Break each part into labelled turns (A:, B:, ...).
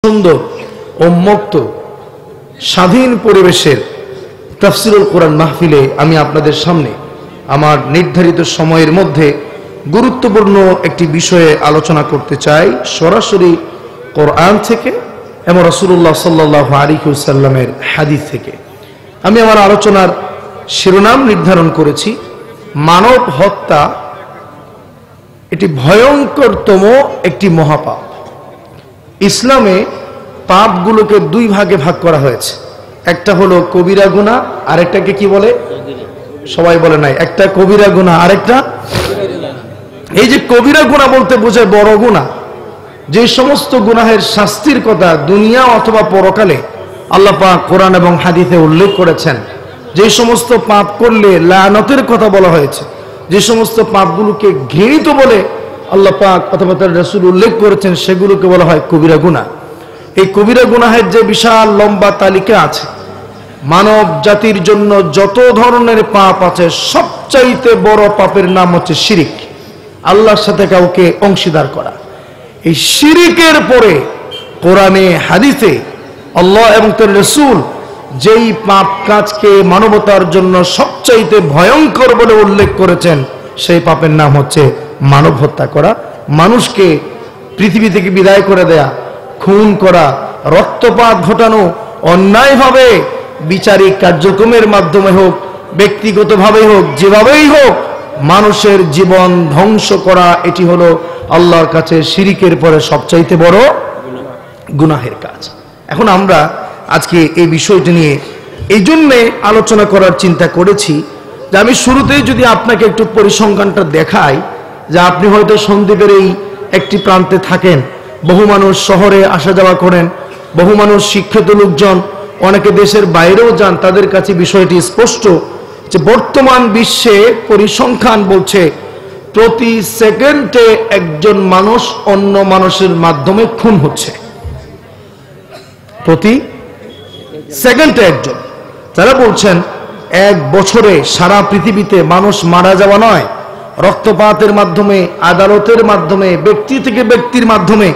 A: সুন্দর ও মুক্ত স্বাধীন পরিবেশের তাফসীরুল কোরআন মাহফিলে আমি আপনাদের সামনে আমার নির্ধারিত সময়ের মধ্যে গুরুত্বপূর্ণ একটি বিষয়ে আলোচনা করতে চাই, সরাসরি কোরআন থেকে এবং রাসূলুল্লাহ সাল্লাল্লাহু আলাইহি ওয়াসাল্লামের হাদিস থেকে। আমি আমার আলোচনার শিরোনাম নির্ধারণ করেছি, মানব হত্যা এটি ভয়ঙ্করতম একটি মহাপাপ। ইসলামে পাপগুলোকে দুই ভাগে ভাগ করা হয়েছে, একটা হলো কবিরা গুনাহ, আরেকটাকে কি বলে? সবাই বলে নাই, একটা কবিরা গুনাহ, আরেকটা এই যে কবিরা গুনাহ বলতে বোঝায় বড় গুনাহ, যে সমস্ত গুনাহের শাস্তির কথা দুনিয়া অথবা পরকালে আল্লাহ পাক কোরআন এবং হাদিসে উল্লেখ করেছেন। যে সমস্ত পাপ করলে লানতের কথা বলা হয়েছে, যে সমস্ত পাপগুলোকে ঘৃণিত বলে আল্লাহ পাক অথবা তার রাসূল উল্লেখ করেছেন, সেগুলোকে বলা হয় কবিরা গুনাহ। এই কবিরা গুনাহের যে বিশাল লম্বা তালিকা আছে, মানব জাতির জন্য যত ধরনের পাপ আছে, সবচাইতে বড় পাপের নাম হচ্ছে শিরিক, আল্লাহর সাথে কাউকে অংশীদার করা। এই শিরিকের পরে কোরআনে হাদিসে আল্লাহ এবং তার রাসূল যেই পাপ কাজকে মানবতার জন্য সবচাইতে ভয়ঙ্কর বলে উল্লেখ করেছেন, সেই পাপের নাম হচ্ছে মানব হত্যা করা, মানুষকে পৃথিবী থেকে বিদায় করে দেয়া, খুন করা, রক্তপাত ঘটানো, অন্যায়ভাবে বিচারিক কার্যক্রমের মাধ্যমে হোক, ব্যক্তিগতভাবে হোক, যেভাবেই হোক মানুষের জীবন ধ্বংস করা, এটি হলো আল্লাহর কাছে শিরিকের পরে সবচাইতে বড় গুনাহের কাজ। এখন আমরা আজকে এই বিষয়টি নিয়ে এই জন্যে আলোচনা করার চিন্তা করেছি যে আমি শুরুতেই যদি আপনাকে একটু পরিসংখ্যানটা দেখাই, যে আপনি হয়তো সন্দ্বীপের এই একটি প্রান্তে থাকেন, বহু মানুষ শহরে আসা যাওয়া করেন, বহু মানুষ শিক্ষিত লোকজন, অনেকে দেশের বাইরেও যান, তাদের কাছে বিষয়টি স্পষ্ট যে বর্তমান বিশ্বে পরিসংখ্যান বলছে প্রতি সেকেন্ডে একজন মানুষ অন্য মানুষের মাধ্যমে খুন হচ্ছে, প্রতি সেকেন্ডে একজন। তারা বলছেন এক বছরে সারা পৃথিবীতে মানুষ মারা যাওয়া নয়, রক্তপাতের মাধ্যমে, আদালতের মাধ্যমে, ব্যক্তি থেকে ব্যক্তির মাধ্যমে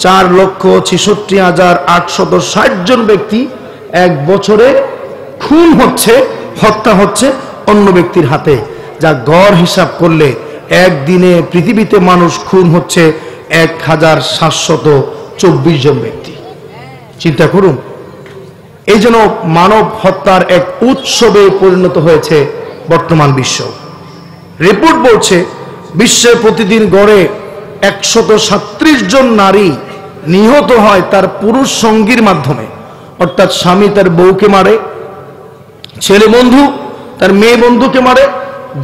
A: 4,66,860 জন ব্যক্তি এক বছরে খুন হচ্ছে, হত্যা হচ্ছে অন্য ব্যক্তির হাতে, যা গড় হিসাব করলে একদিনে পৃথিবীতে মানুষ খুন হচ্ছে 1,724 জন ব্যক্তি। চিন্তা করুন, এই জন্য মানব হত্যার এক উৎসবে পরিণত হয়েছে বর্তমান বিশ্ব। রিপোর্ট বলছে বিশ্বে প্রতিদিন গড়ে 137 জন নারী নিহত হয় তার পুরুষ সঙ্গীর মাধ্যমে, অর্থাৎ স্বামী তার বউকে মারে, ছেলে বন্ধু তার মেয়ে বন্ধুকে মারে।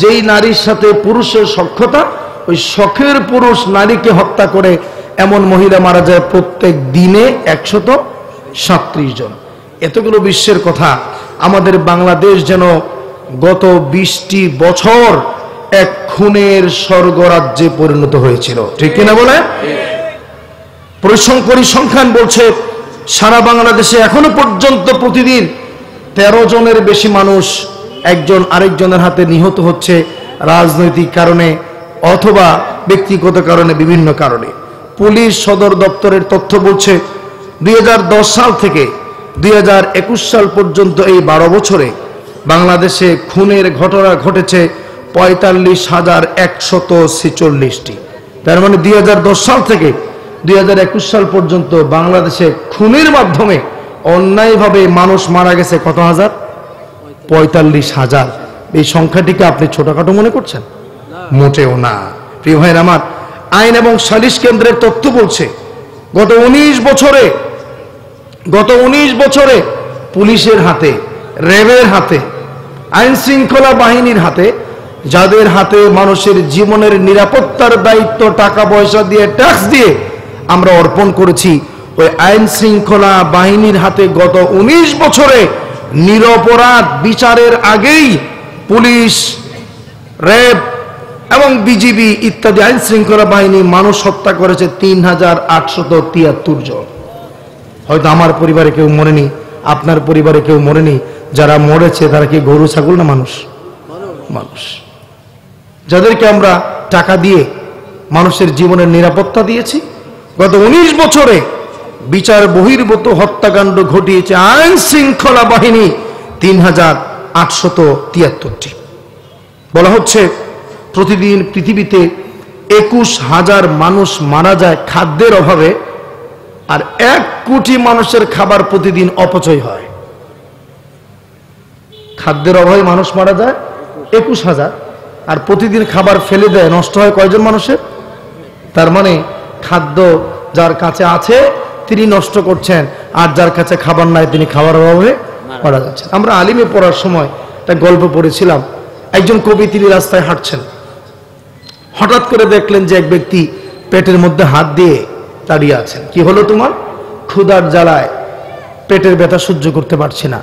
A: যেই নারীর সাথে পুরুষের সখ্যতা, ওই শখের পুরুষ নারীকে হত্যা করে এমন মহিলা মারা যায় প্রত্যেক দিনে 137 জন। এতগুলো বিশ্বের কথা, আমাদের বাংলাদেশ যেন গত 20টি বছর এক খুনের স্বর্গরাজ্যে পরিণত হয়েছিল, ঠিক কিনা বলে? পরিসংখ্যান বলছে সারা বাংলাদেশে এখনো পর্যন্ত প্রতিদিন 13 জনের বেশি মানুষ একজন আরেকজনের হাতে নিহত হচ্ছে, রাজনৈতিক কারণে অথবা ব্যক্তিগত কারণে, বিভিন্ন কারণে। পুলিশ সদর দপ্তরের তথ্য বলছে 2010 সাল থেকে 2021 সাল পর্যন্ত এই 12 বছরে বাংলাদেশে খুনের ঘটনা ঘটেছে 45,146টি। তার মানে 2010 সাল থেকে 2021 সাল পর্যন্ত বাংলাদেশে খুনের মাধ্যমে অন্যায়ভাবে মানুষ মারা গেছে কত হাজার? 45,000। এই সংখ্যাটিকে আপনি ছোটখাটো মনে করছেন? মোটেও না। প্রিয় ভাইয়ের আমার, আইন এবং সালিশ কেন্দ্রের তথ্য বলছে গত 19 বছরে পুলিশের হাতে, র্যাবের হাতে, আইন শৃঙ্খলা বাহিনীর হাতে, যাদের হাতে মানুষের জীবনের নিরাপত্তার দায়িত্ব টাকা পয়সা দিয়ে, ট্যাক্স দিয়ে আমরা অর্পণ করেছি, ওই আইন শৃঙ্খলা বাহিনীর হাতে গত 19 বছরে নিরপরাধ বিচারের আগেই পুলিশ, র্যাব এবং বিজিবি ইত্যাদি আইন শৃঙ্খলা বাহিনী মানুষ হত্যা করেছে 3,873 জন। হয়তো আমার পরিবারে কেউ মরেনি, আপনার পরিবারে কেউ মরেনি, যারা মরেছে তারা কি গরু ছাগল না মানুষ? মানুষ। যাদেরকে আমরা টাকা দিয়ে মানুষের জীবনের নিরাপত্তা দিয়েছি, গত 19 বছরে বিচার বহির্ভূত হত্যাকাণ্ড ঘটিয়েছে আইন শৃঙ্খলা বাহিনী ৩,৮৭৩টি। বলা হচ্ছে প্রতিদিন পৃথিবীতে ২১,০০০ মানুষ মারা যায় খাদ্যের অভাবে, আর ১ কোটি মানুষের খাবার প্রতিদিন অপচয় হয়। খাদ্যের অভাবে মানুষ মারা যায় ২১,০০০, আর প্রতিদিন খাবার ফেলে দেয়, নষ্ট হয় কয়জন মানুষের? তার মানে খাদ্য যার কাছে আছে তিনি নষ্ট করছেন, আর যার কাছে খাবার নাই তিনি খাবার অভাবে মারা যাচ্ছেন। আমরা আলিমে পড়ার সময় একটা গল্প পড়েছিলাম। একজন কবি তিনি রাস্তায় হাঁটছেন, হঠাৎ করে দেখলেন যে এক ব্যক্তি পেটের মধ্যে হাত দিয়ে দাঁড়িয়ে আছেন। কি হলো তোমার? ক্ষুধার জ্বালায় পেটের ব্যথা সহ্য করতে পারছি না।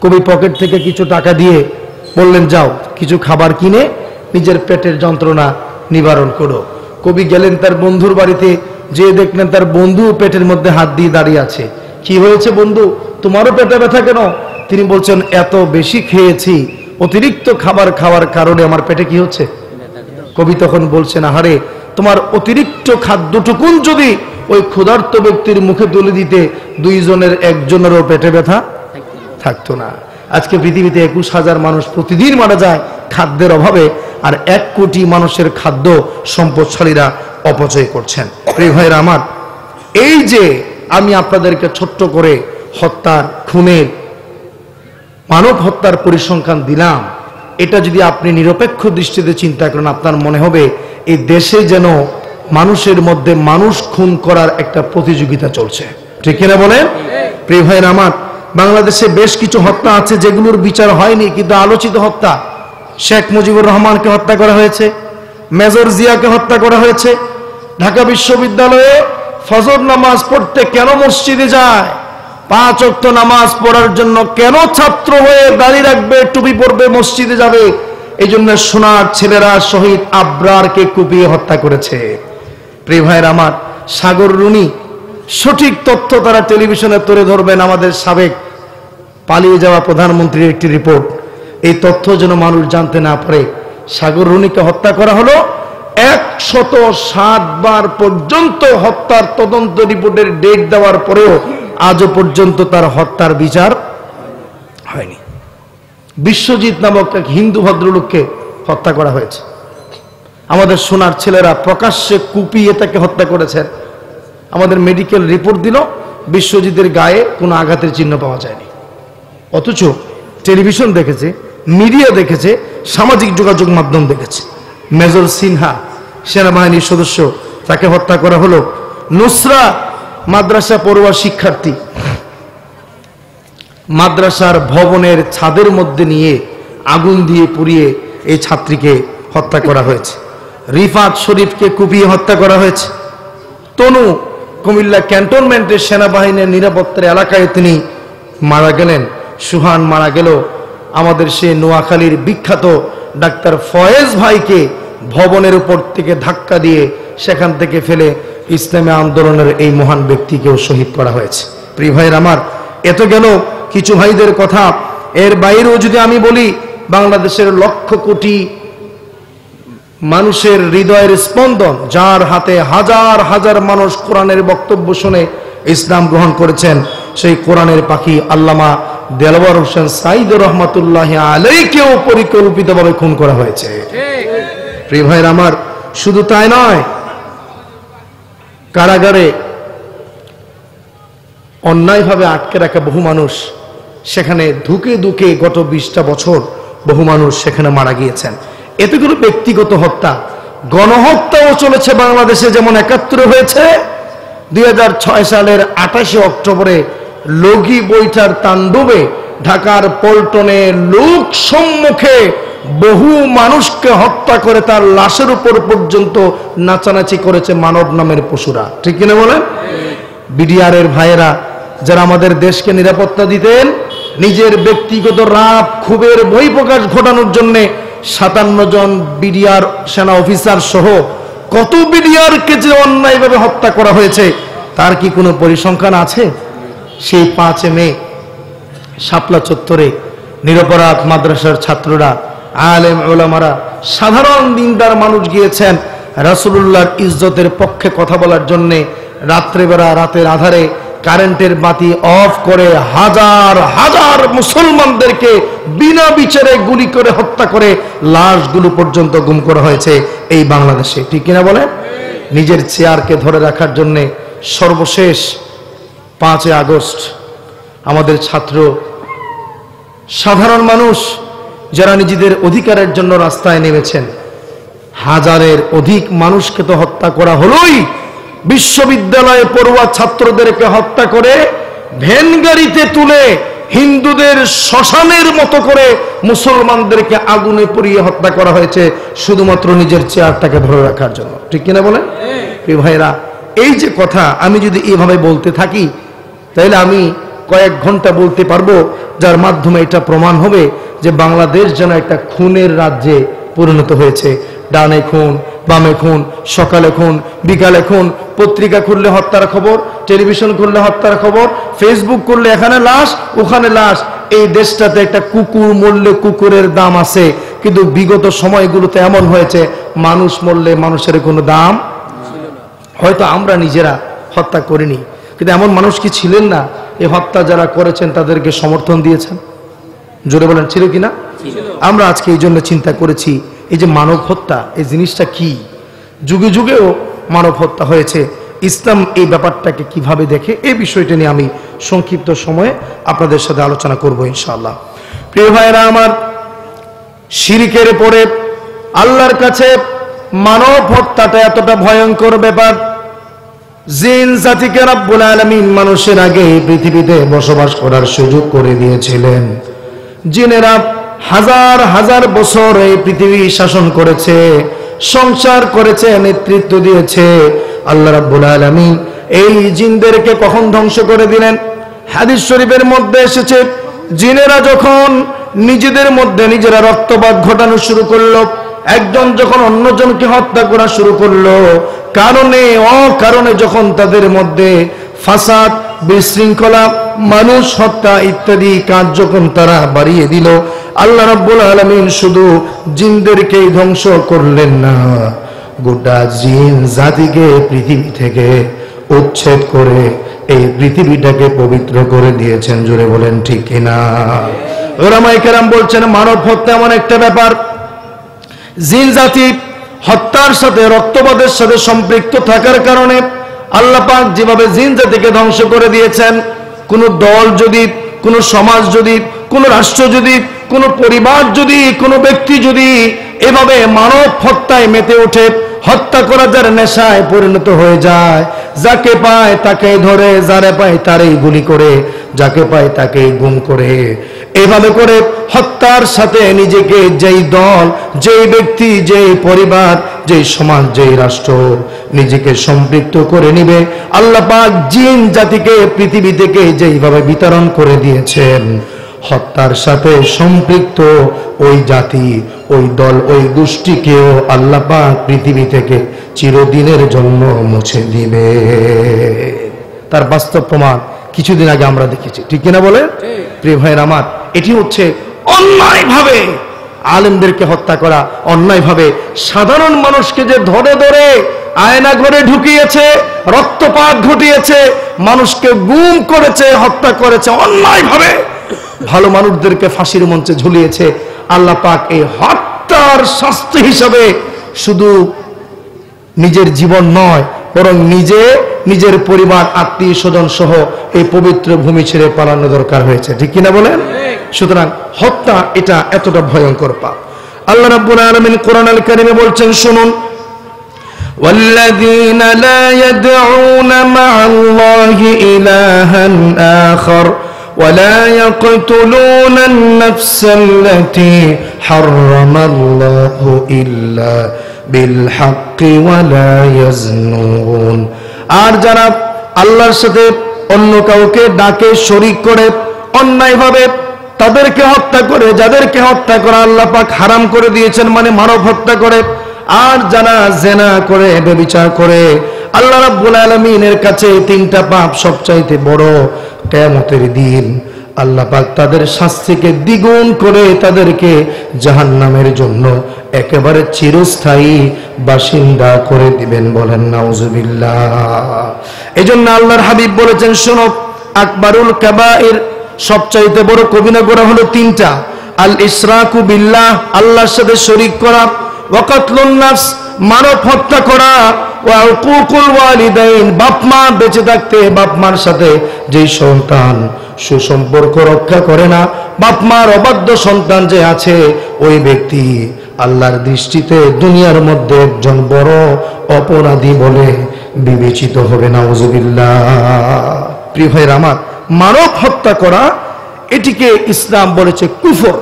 A: কবি পকেট থেকে কিছু টাকা দিয়ে বললেন, যাও কিছু খাবার কিনে নিজের পেটের যন্ত্রণা নিবারণ করো। কবি গেলেন তার বন্ধুর বাড়িতে, যে দেখলেন তার বন্ধু পেটের মধ্যে হাত দিয়ে দাঁড়িয়ে আছে। কি হয়েছে বন্ধু, তোমারও পেটে ব্যথা কেন? তিনি বলছেন, এত বেশি খেয়েছি, অতিরিক্ত খাবার খাওয়ার কারণে আমার পেটে কি হচ্ছে। কবি তখন বলছেন, আহারে তোমার অতিরিক্ত খাদ্যটুকুন যদি ওই ক্ষুধার্ত ব্যক্তির মুখে তুলে দিতে, 2 জনের 1 জনেরও পেটে ব্যথা থাকতো না। আজকে পৃথিবীতে ২১,০০০ মানুষ প্রতিদিন মারা যায় খাদ্যের অভাবে, আর ১ কোটি মানুষের খাদ্য সম্পদশালীরা অপচয় করছেন। প্রিয় ভাইরা আমার, এই যে আমি আপনাদেরকে ছোট্ট করে হত্যার, খুনের, মানব হত্যার পরিসংখ্যান দিলাম, এটা যদি আপনি নিরপেক্ষ দৃষ্টিতে চিন্তা করেন, আপনার মনে হবে এই দেশে যেন মানুষের মধ্যে মানুষ খুন করার একটা প্রতিযোগিতা চলছে। ঠিক কিনা বলেন? প্রিয় ভাইরা আমার, বাংলাদেশে বেশ কিছু হত্যা আছে যেগুলোর বিচার হয়নি, কিন্তু আলোচিত হত্যা। শেখ মুজিবুর রহমানকে হত্যা করা হয়েছে, মেজর জিয়াকে হত্যা করা হয়েছে। ঢাকা বিশ্ববিদ্যালয়ে ফজর নামাজ পড়তে কেন মসজিদে যায়? 5 ওয়াক্ত নামাজ পড়ার জন্য কেন ছাত্র হয়ে দাঁড়িয়ে রাখবে, টুপি পরবে, মসজিদে যাবে? এই জন্য সোনার ছেলেরা শহীদ আবরারকে কুপিয়ে হত্যা করেছে। প্রিয় ভাইয়ের আমার, সাগর রুনি, সঠিক তথ্য তারা টেলিভিশনে তুলে ধরবেন। আমাদের সাবেক পালিয়ে যাওয়া প্রধানমন্ত্রীর একটি রিপোর্ট, এই তথ্য যেন মানুষ জানতে না পারে। সাগর রুনিকে হত্যা করা হলো 107 বার পর্যন্ত হত্যার তদন্ত রিপোর্টের ডেট দেওয়ার পরেও আজও পর্যন্ত তার হত্যার বিচার হয়নি। বিশ্বজিৎ নামক এক হিন্দু ভদ্রলোককে হত্যা করা হয়েছে। আমাদের সোনার ছেলেরা প্রকাশ্যে কুপিয়ে তাকে হত্যা করেছেন। আমাদের মেডিকেল রিপোর্ট দিল বিশ্বজিতের গায়ে কোনো আঘাতের চিহ্ন পাওয়া যায়নি, অথচ টেলিভিশন দেখেছে, মিডিয়া দেখেছে, সামাজিক যোগাযোগ মাধ্যম দেখেছে। মেজর সিনহা, সেনাবাহিনীর সদস্য, তাকে হত্যা করা হলো। নুসরা মাদ্রাসা পড়ুয়া শিক্ষার্থী, মাদ্রাসার ভবনের ছাদের মধ্যে নিয়ে আগুন দিয়ে পুড়িয়ে এই ছাত্রীকে হত্যা করা হয়েছে। রিফাত শরীফকে কুপিয়ে হত্যা করা হয়েছে। তনু কুমিল্লা ক্যান্টনমেন্টের সেনাবাহিনীর নিরাপত্তার এলাকায় তিনি মারা গেলেন। সুহান মারা গেল। আমাদের সে নোয়াখালীর বিখ্যাত ডাক্তার ফয়েজ ভাইকে ভবনের উপর থেকে ধাক্কা দিয়ে সেখান থেকে ফেলে ইসলামী আন্দোলনের এই মহান ব্যক্তিকেও শহীদ করা হয়েছে। প্রিয় ভাইয়ের আমার, এত গেল কিছু ভাইদের কথা। এর বাইরেও যদি আমি বলি, বাংলাদেশের লক্ষ কোটি মানুষের হৃদয়ের স্পন্দন, যার হাতে হাজার হাজার মানুষ কোরআনের বক্তব্য শুনে ইসলাম গ্রহণ করেছেন, সেই কোরআনের পাখি আল্লামা দেলওয়ার হোসেন সাইদ রহমাতুল্লাহ আলাইহিকেও পরিকল্পিতভাবে খুন করা হয়েছে। প্রিয় ভাইয়ের আমার, শুধু তাই নয়, কারাগারে অন্যায়ভাবে আটকে রাখা বহু মানুষ, সেখানে ধুকে ধুকে গত 20টা বছর বহু মানুষ সেখানে মারা গিয়েছেন। এতে কোনো ব্যক্তিগত হত্যা, গণহত্যাও চলেছে বাংলাদেশে। যেমন 71 হয়েছে, 2006 সালের 28 অক্টোবরে লগি বৈঠার তাণ্ডবে ঢাকার পল্টনে লোক সম্মুখে বহু মানুষকে হত্যা করে তার লাশের উপর পর্যন্ত নাচানাচি করেছে মানব নামের পশুরা। ঠিক কিনা বলেন? বিডিআর এর ভাইয়েরা যারা আমাদের দেশকে নিরাপত্তা দিতেন, নিজের ব্যক্তিগত রাগ ক্ষোভের বহিঃপ্রকাশ ঘটানোর জন্য 57 জন বিডিআর সেনা অফিসার সহ কত বিডিআরকে যে অন্যায়ভাবে হত্যা করা হয়েছে তার কি কোনো পরিসংখ্যান আছে? সেই 5 মে শাপলা চত্বরে নিরপরাধ মাদ্রাসার ছাত্ররা, আলেম ওলামারা, সাধারণ দিনদার মানুষ গিয়েছেন রাসূলুল্লাহর ইজ্জতের পক্ষে কথা বলার জন্যে। রাত্রেবেলা, রাতের আধারে কারেন্টের বাতি অফ করে হাজার হাজার মুসলমানদেরকে বিনা বিচারে গুলি করে হত্যা করে লাশগুলো পর্যন্ত গুম করা হয়েছে এই বাংলাদেশে, ঠিক কিনা বলে? নিজের চেয়ারকে ধরে রাখার জন্য সর্বশেষ 5 আগস্ট আমাদের ছাত্র সাধারণ মানুষ যারা নিজেদের অধিকারের জন্য রাস্তায় নেমেছেন, হাজারের অধিক মানুষকে তো হত্যা করা হলোই, বিশ্ববিদ্যালয়ে পড়ুয়া ছাত্রদেরকে হত্যা করে ভ্যান গাড়িতে তুলে হিন্দুদের শ্মশানের মতো করে মুসলমানদেরকে আগুনে পুড়িয়ে হত্যা করা হয়েছে শুধুমাত্র নিজের চেয়ারটাকে ধরে রাখার জন্য, ঠিক কিনা বলেন? প্রিয় ভাইরা, এই যে কথা আমি যদি এভাবে বলতে থাকি তাহলে আমি কয়েক ঘন্টা বলতে পারবো, যার মাধ্যমে এটা প্রমাণ হবে যে বাংলাদেশ যেন একটা খুনের রাজ্যে পরিণত হয়েছে। ডানে খুন, বামে খুন, সকালে খুন, বিকালে খুন, পত্রিকা খুললে হত্যার খবর, টেলিভিশন খুললে হত্যার খবর, ফেসবুক করলে এখানে লাশ ওখানে লাশ। এই দেশটাতে একটা কুকুর মরলে কুকুরের দাম আছে, কিন্তু বিগত সময়গুলোতে এমন হয়েছে মানুষ মরলে মানুষের কোনো দাম ছিল না। হয়তো আমরা নিজেরা হত্যা করিনি, কিন্তু এমন মানুষ কি ছিলেন না এই হত্যা যারা করেছেন তাদেরকে সমর্থন দিয়েছেন? জোরে বলেন, ছিল কিনা? আমরা আজকে এই জন্য চিন্তা করেছি এই যে মানব হত্যা এই জিনিসটা কি, যুগে যুগেও মানব হত্যা হয়েছে, ইসলাম এই ব্যাপারটাকে কিভাবে দেখে এই বিষয়টা নিয়ে আমি সংক্ষিপ্ত সময়ে আপনাদের সাথে আলোচনা করব ইনশাআল্লাহ। প্রিয় ভাইরা আমার, শিরকের পরে আল্লাহর কাছে মানব হত্যাটা এতটা ভয়ঙ্কর ব্যাপার, জিন জাতিকে রব্বুল আলামিন মানুষের আগে পৃথিবীতে বসবাস করার সুযোগ করে দিয়েছিলেন। জিনেরা হাজার হাজার বছর এই পৃথিবী শাসন করেছে, সংসার করেছে, নেতৃত্ব দিয়েছে। আল্লাহ রাব্বুল আলামিন এই জিনদেরকে কখন ধ্বংস করে দিলেন? হাদিস শরীফের মধ্যে এসেছে, জিনেরা যখন নিজেদের মধ্যে নিজেরা রক্তপাত ঘটানো শুরু করলো, একজন যখন অন্যজনকে হত্যা করা শুরু করলো, কারণে অকারণে যখন তাদের মধ্যে ফাসাদ, বিশৃঙ্খলা, মানুষ হত্যা ইত্যাদি কাজ যখন তারা বাড়িয়ে দিল, আল্লাহ রাব্বুল আলামিন শুধু জিনদেরকেই ধ্বংস করলেন না, গোটা জিন জাতিকে পৃথিবী থেকে উচ্ছেদ করে এই পৃথিবীটাকে পবিত্র করে দিয়েছেন। জোরে বলেন ঠিক কিনা? উলামায়ে কেরাম বলছেন মানব হত্যা এমন একটা ব্যাপার, জিন জাতি হত্যার সাথে রক্তপাতের সাথে সম্পৃক্ত থাকার কারণে আল্লাহ পাক যেভাবে জিন জাতিকে ধ্বংস করে দিয়েছেন, কোন দল যদি, কোন সমাজ যদি, কোন রাষ্ট্র যদি, কোন পরিবার যদি, কোন ব্যক্তি যদি এভাবে মানব হত্যায় মেতে ওঠে, হত্যা করা যার নেশায় পরিণত হয়ে যায়, যাকে পায় তাকে ধরে, যারে পায় তারই গুলি করে, যাকে পায় তাকে গুম করে, এভাবে করে হত্যার সাথে নিজেকে যেই দল, যেই ব্যক্তি, যেই পরিবার, যেই সমাজ, যেই রাষ্ট্র নিজেকে সম্পৃক্ত করে নিবে, আল্লাহ পাক জিন জাতিকে পৃথিবী থেকে যেইভাবে বিতরণ করে দিয়েছেন, হত্যার সাথে সম্পৃক্ত ওই জাতি, ওই দল, ওই গোষ্ঠীকেও আল্লাহ পাক পৃথিবী থেকে চিরদিনের জন্য মুছে দিবে। তার বাস্তব প্রমাণ কিছুদিন আগে আমরা দেখেছি, ঠিক কিনা বলে? প্রিয় ভাইয়ের আমার, এটি হচ্ছে অন্যায়ভাবে আলেমদেরকে হত্যা করা, অন্যায়ভাবে সাধারণ মানুষকে যে ধরে ধরে আয়না ঘরে ঢুকিয়েছে, রক্তপাত ঘটিয়েছে, মানুষকে গুম করেছে, হত্যা করেছে অন্যায়ভাবে, ভালো মানুষদেরকে ফাঁসির মঞ্চে ঝুলিয়েছে। আল্লাহ পাক এই হত্যার শাস্তি হিসাবে শুধু নিজের জীবন নয়, বরং নিজে, নিজের পরিবার, আত্মীয় স্বজন সহ এই পবিত্র ভূমি ছেড়ে পালানো দরকার হয়েছে, ঠিক কিনা বলেন? সুতরাং হত্যা এটা এতটা ভয়ঙ্কর পাপ। আল্লাহ রাব্বুল আলামিন কোরআন আল কারীমে বলছেন, শুনুন, والذين لا يدعون مع الله إلها آخر ولا يقتلون النفس التي حرم الله إلا بالحق ولا يزنون। আর যারা আল্লাহর সাথে অন্য কাউকে ডাকে শরীক করে অন্যায়ভাবে তাদেরকে হত্যা করে, যাদেরকে হত্যা করা আল্লাহ পাক হারাম করে দিয়েছেন, মানে মানব হত্যা করে, আর যারা জেনা করে, ব্যভিচার করে, আল্লাহ রাব্বুল আলামিনের কাছে তিনটা পাপ সবচাইতে বড়। কিয়ামতের দিন আল্লাহ পাক তাদের শাস্তিকে দ্বিগুণ করে তাদেরকে জাহান্নামের জন্য একেবারে চিরস্থায়ী বাসিন্দা করে দিবেন। বলেন নাউজুবিল্লাহ। এজন্য আল্লাহর হাবিব বলেছেন, শোনো, আকবারুল কাবাইর, সবচাইতে বড় কবিরা গুনাহ হলো তিনটা। আল ইশরাকু বিল্লাহ, আল্লাহর সাথে শরীক করা, ওয়া কাতলুন নাফস, মানব হত্যা করা, ওয়া উকুকুল ওয়ালিদাইন, বাপ মা বেঁচে থাকতে বাপ মার সাথে যেই সন্তান সুসম্পর্ক রক্ষা করে না, বাপ মার অবাধ্য সন্তান যে আছে, ওই ব্যক্তি আল্লাহর দৃষ্টিতে দুনিয়ার মধ্যে একজন বড় অপরাধী বলে বিবেচিত হবে। নাউজুবিল্লাহ। প্রিয় ভাইরা আমার, মানব হত্যা করা এটিকে ইসলাম বলেছে কুফর।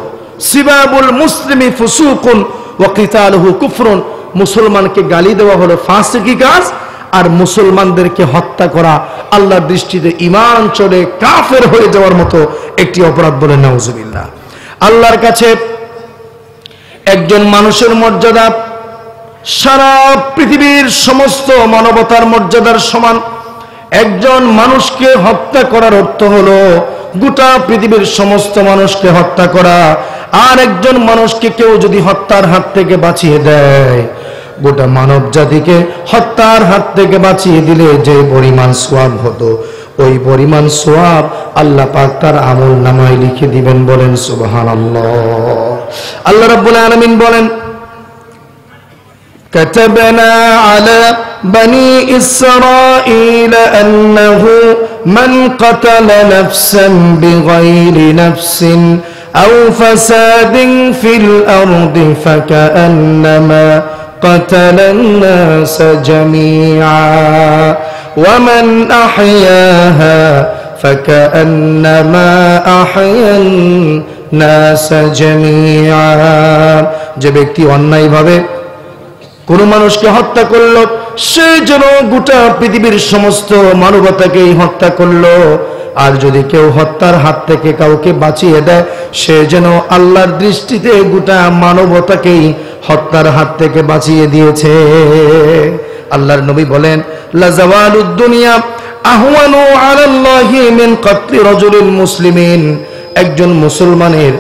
A: সিবাবুল মুসলিমি ফুসুকুন ওয়া কিতালুহু কুফরুন, মুসলমানকে গালি দেওয়া হলো ফাসিকি কাজ, আর মুসলমানদেরকে হত্যা করা আল্লাহর দৃষ্টিতে ঈমান চলে কাফের হয়ে যাওয়ার মতো একটি অপরাধ বলে। নাউজুবিল্লাহ। আল্লাহর কাছে একজন মানুষের মর্যাদা সারা পৃথিবীর সমস্ত মানবতার মর্যাদার সমান। একজন মানুষকে হত্যা করার অর্থ হলো গোটা পৃথিবীর সমস্ত মানুষকে হত্যা করা। আর একজন মানুষকে কেউ যদি হত্যার হাত থেকে বাঁচিয়ে দেয়, গোটা মানব জাতিকে হত্যার হাত থেকে বাঁচিয়ে দিলে যে পরিমাণ সওয়াব হতো, ওই পরিমাণ সওয়াব আল্লাহ পাক তার আমল নামায় লিখে দিবেন। বলেন সুবহানাল্লাহ। আল্লাহ রাব্বুল আলামিন বলেন, كتبنا على بني إسرائيل أنه من قتل نفسا بغير نفس أو فساد في الأرض فكأنما قتل الناس جميعا ومن أحياها فكأنما أحيا الناس جميعا। যে ব্যক্তি অন্যায়ভাবে কোন মানুষকে হত্যা করলো, সে যেন গোটা পৃথিবীর সমস্ত মানবতাকেই হত্যা করলো। আর যদি কেউ হত্যার হাত থেকে কাউকে বাঁচিয়ে দেয়, সে যেন আল্লাহর দৃষ্টিতে গোটা মানবতাকেই হত্যার হাত থেকে বাঁচিয়ে দিয়েছে। আল্লাহর নবী বলেন, লা জাওয়ালুদ দুনিয়া আহওয়ানু আলাল্লাহি মিন কাতলি রাজুলিন মুসলিমিন। একজন মুসলমানের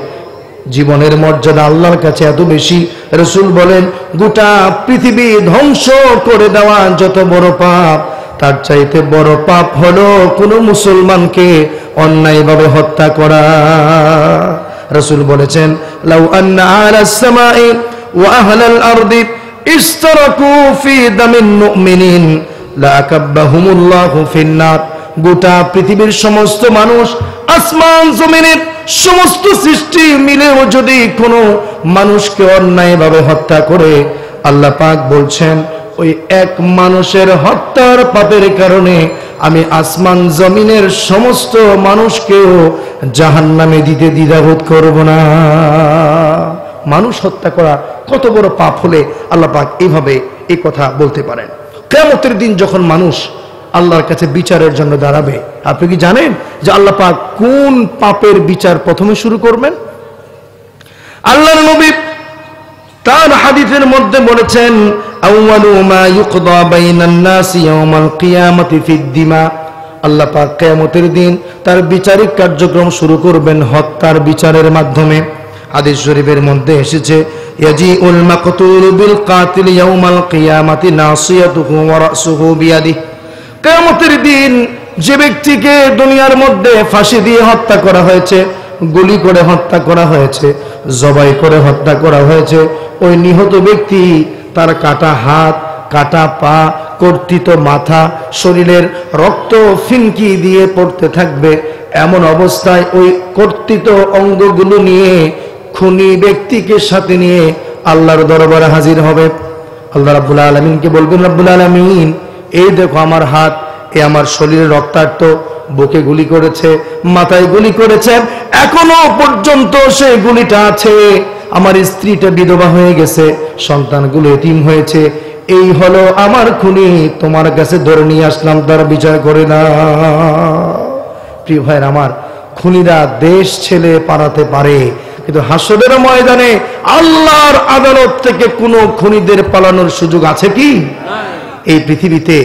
A: জীবনের মর্যাদা আল্লাহর কাছে এত বেশি, রাসূল বলেন গোটা পৃথিবী ধ্বংস করে দেওয়া যত বড় পাপ, তার চাইতে বড় পাপ হলো কোন মুসলমানকে অন্যায়ভাবে হত্যা করা। রাসূল বলেছেন, লাউ আন্না আলাস সামাই ওয়া আহলাল আরদি ইশতারাকু ফি দামিন মুমিনিন লা আকাব্বাহুমুল্লাহু ফিন্নার। গোটা পৃথিবীর সমস্ত মানুষ, আসমান জমিনের সমস্ত সৃষ্টি মিলেও যদি কোনো মানুষকে অন্যায়ভাবে হত্যা করে, আল্লাহ পাক বলছেন ওই এক মানুষের হত্যার পাপের কারণে আমি আসমান জমিনের সমস্ত মানুষকেও জাহান্নামে দিতে দ্বিধাবোধ করব না। মানুষ হত্যা করা কত বড় পাপ হলে আল্লাহ পাক এইভাবে এই কথা বলতে পারেন। কিয়ামতের দিন যখন মানুষ আল্লাহর কাছে বিচারের জন্য দাঁড়াবে, আপনি কি জানেন যে আল্লাহ পাক কোন পাপের বিচার প্রথমে শুরু করবেন? আল্লাহর নবী তার হাদিসের মধ্যে বলেছেন, আউয়ালু মা ইউকদা বাইনান নাসি ইয়াউমাল কিয়ামাতি ফিদ দিমা। আল্লাহ পাক কিয়ামতের দিন তার বিচারিক কার্যক্রম শুরু করবেন হত্যার বিচারের মাধ্যমে। হাদিস শরীফের মধ্যে এসেছে, ইয়াজিউল মাকতুল বিল কাতিল ইয়াউমাল কিয়ামাতি নাসিয়াতুহু ওয়া রাসুহু বিয়াদিহি। কিয়ামতের দিন যে ব্যক্তিকে দুনিয়ার মধ্যে ফাঁসি দিয়ে হত্যা করা হয়েছে, গুলি করে হত্যা করা হয়েছে, জবাই করে হত্যা করা হয়েছে, ওই নিহত ব্যক্তি তার কাটা হাত, কাটা পা, কর্তিত মাথা, শরীরের রক্ত ফিনকি দিয়ে পড়তে থাকবে। এমন অবস্থায় ওই কর্তিত অঙ্গগুলো নিয়ে খুনি ব্যক্তিকে সাথে নিয়ে আল্লাহর দরবারে হাজির হবে। আল্লাহ রাব্বুল আলামিনকে বলবেন, রাব্বুল আলামিন, এই দেখো আমার হাত, এ আমার শরীরে রক্তাক্ত, বুকে গুলি করেছে, মাথায় গুলি করেছে, এখনো পর্যন্ত সে গুলিটা আছে। আমার স্ত্রীটা বিধবা হয়ে গেছে, সন্তানগুলো এতিম হয়েছে, এই হলো আমার খুনি, তোমার কাছে ধরে নিয়ে আসলাম, তার বিচার করে না। প্রিয় ভাইয়ের আমার, খুনিরা দেশ ছেড়ে পালাতে পারে, কিন্তু হাসরের ময়দানে আল্লাহর আদালত থেকে কোনো খুনিদের পালানোর সুযোগ আছে কি? এই পৃথিবীতে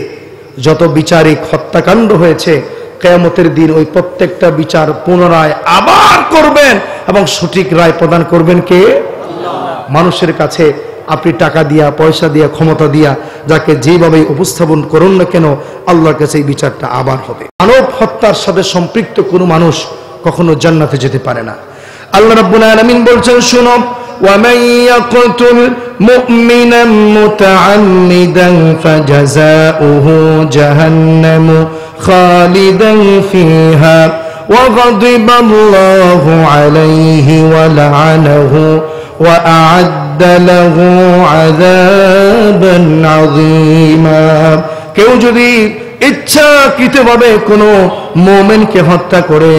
A: যত বিচারিক হত্যাকাণ্ড হয়েছে কিয়ামতের দিন ওই প্রত্যেকটা বিচার পুনরায় আবার করবেন এবং সঠিক রায় প্রদান করবেন কে? মানুষের কাছে আপনি টাকা দিয়া, পয়সা দিয়া, ক্ষমতা দিয়া যাকে যেভাবে উপস্থাপন করুন না কেন, আল্লাহর কাছে এই বিচারটা আবার হবে। মানব হত্যার সাথে সম্পৃক্ত কোনো মানুষ কখনো জান্নাতে যেতে পারে না। আল্লাহ রাব্বুল আলামিন বলছেন, শুনো, وَمَن يَقْتُلْ مُؤْمِنًا مُتَعَمِّدًا فَجَزَاؤُهُ جَهَنَّمُ خَالِدًا فِيهَا وَغَضِبَ اللَّهُ عَلَيْهِ وَلَعَنَهُ وَأَعَدَّ لَهُ عَذَابًا عَظِيمًا। কেউ যদি ইচ্ছাকৃতভাবে কোনো মুমিনকে হত্যা করে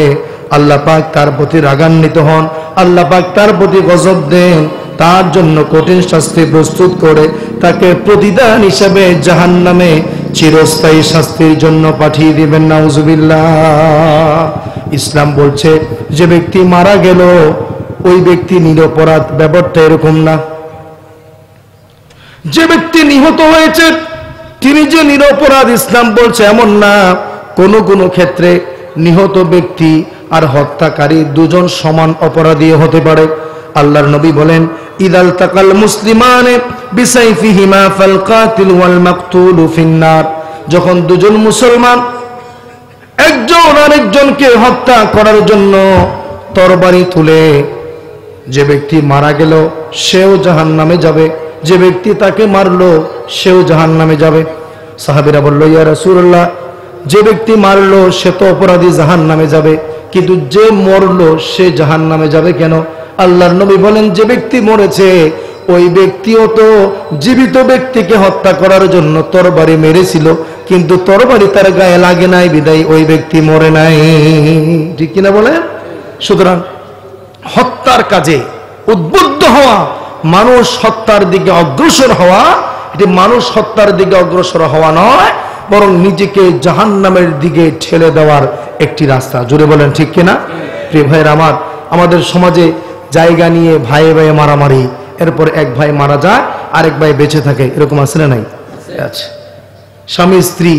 A: আল্লাহ পাক তার প্রতি রাগান্বিত হন, আল্লাহ পাক তার প্রতি গজব দেন, তার জন্য কঠিন শাস্তি প্রস্তুত করে তাকে প্রতিদান হিসেবে জাহান্নামে চিরস্থায়ী শাস্তির জন্য পাঠিয়ে দিবেন। নাউজুবিল্লাহ। ইসলাম বলছে যে ব্যক্তি মারা গেল ওই ব্যক্তি নিরপরাধ, ব্যাপারটা এরকম না। যে ব্যক্তি নিহত হয়েছে তিনি যে নিরপরাধ, ইসলাম বলছে এমন না। কোন কোন ক্ষেত্রে নিহত ব্যক্তি আর হত্যাকারী দুজন সমান অপরাধী হতে পারে। আল্লাহর নবী বলেন, ইদাল তাকাল মুসলিমানে বিসাইফিহিমা ফাল কাতিল ওয়াল মাকতুলু ফিন্নার। যখন দুজন মুসলমান একজন আরেকজনকে হত্যা করার জন্য তরবারি তুলে, যে ব্যক্তি মারা গেল সেও জাহান্নামে যাবে, যে ব্যক্তি তাকে মারলো সেও জাহান্নামে যাবে। সাহাবীরা বলল, ইয়া রাসূলুল্লাহ, যে ব্যক্তি মারলো সে তো অপরাধী, জাহান্নামে যাবে, কিন্তু যে মরলো সে জাহান্নামে যাবে কেন? আল্লাহর নবী বলেন, যে ব্যক্তি মরেছে ওই ব্যক্তিও তো জীবিত ব্যক্তিকে হত্যা করার জন্য তরবারি মেরেছিল, কিন্তু তরবারি তার গায়ে লাগে নাই বিদায় ওই ব্যক্তি মরে নাই। ঠিক কিনা বলেন? সুতরাং হত্যার কাজে উদ্বুদ্ধ হওয়া, মানুষ হত্যার দিকে অগ্রসর হওয়া, এটি মানুষ হত্যার দিকে অগ্রসর হওয়া নয়, বরং নিজেকে জাহান্নামের দিকে ঠেলে দেওয়ার একটি রাস্তা। জোরে বলেন ঠিক কিনা? প্রিয় ভাইয়ের আমার, আমাদের সমাজে জায়গা নিয়ে ভাইয়ে ভাইয়ে মারামারি, এরপর এক ভাই মারা যায় আরেক ভাই বেঁচে থাকে, এরকম আছে না নাই? আচ্ছা, স্বামী স্ত্রী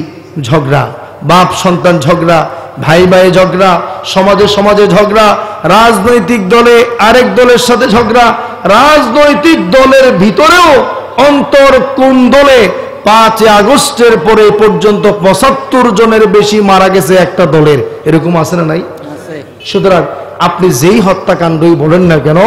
A: ঝগড়া, বাপ সন্তান ঝগড়া, ভাই ভাই ঝগড়া, সমাজে সমাজে ঝগড়া, রাজনৈতিক দলে আরেক দলের সাথে ঝগড়া, রাজনৈতিক দলের ভিতরেও অন্তর কোন দলে 5 আগস্টের পরে পর্যন্ত 75 জনের বেশি মারা গেছে একটা দলের, এরকম আছে না নাই? সুতরাং আপনি যেই হত্যাকাণ্ডই বলেন না কেন,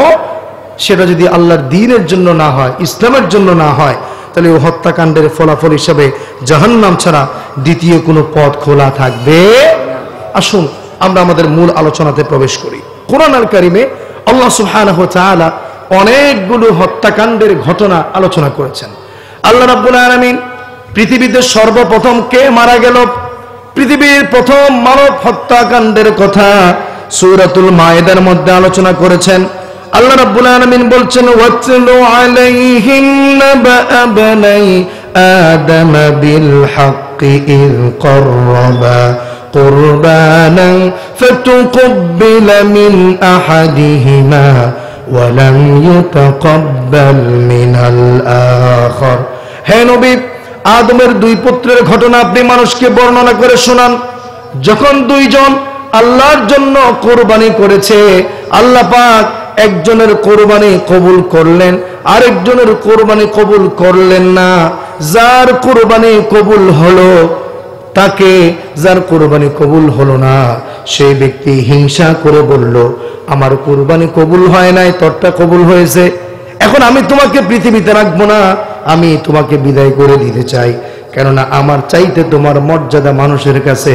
A: সেটা যদি আল্লাহর দ্বীনের জন্য না হয়, ইসলামের জন্য না হয়, তাহলে ওই হত্যাকাণ্ডের ফলাফল হিসাবে জাহান্নাম ছাড়া দ্বিতীয় কোনো পথ খোলা থাকবে। আসুন আমরা আমাদের মূল আলোচনাতে প্রবেশ করি। কোরআন আল কারিমে আল্লাহ সুবহানাহু ওয়া তাআলা অনেকগুলো হত্যাকাণ্ডের ঘটনা আলোচনা করেছেন। আল্লাহ রাব্বুল আলামিন পৃথিবীতে সর্বপ্রথম কে মারা গেল, পৃথিবীর প্রথম মানব হত্যাকাণ্ডের কথা সূরাতুল মায়েদার মধ্যে আলোচনা করেছেন। আল্লাহ রাব্বুল আলামিন বলছেন, ওয়াতলু আলাইহিম নাবা বানাই আদম বিল হাক্কি ইয ক্বাররাবা কুরবানান ফাতুকব্বিলা মিন আহাদিহিমা ওয়া লাম ইউতাকাব্বাল মিনাল আখার। হে নবী, আদমের 2 পুত্রের ঘটনা আপনি মানুষকে বর্ণনা করে শোনান। যখন 2 জন আল্লাহর জন্য কোরবানি করেছে, আল্লাহ পাক একজনের কোরবানি কবুল করলেন, আরেকজনের কোরবানি কবুল করলেন না। যার কোরবানি কবুল হলো তাকে, যার কোরবানি কবুল হলো না সেই ব্যক্তি হিংসা করে বলল, আমার কোরবানি কবুল হয় নাই, তোরটা কবুল হয়েছে, এখন আমি তোমাকে পৃথিবীতে রাখবো না, আমি তোমাকে বিদায় করে দিতে চাই, কেননা আমার চাইতে তোমার মর্যাদা মানুষের কাছে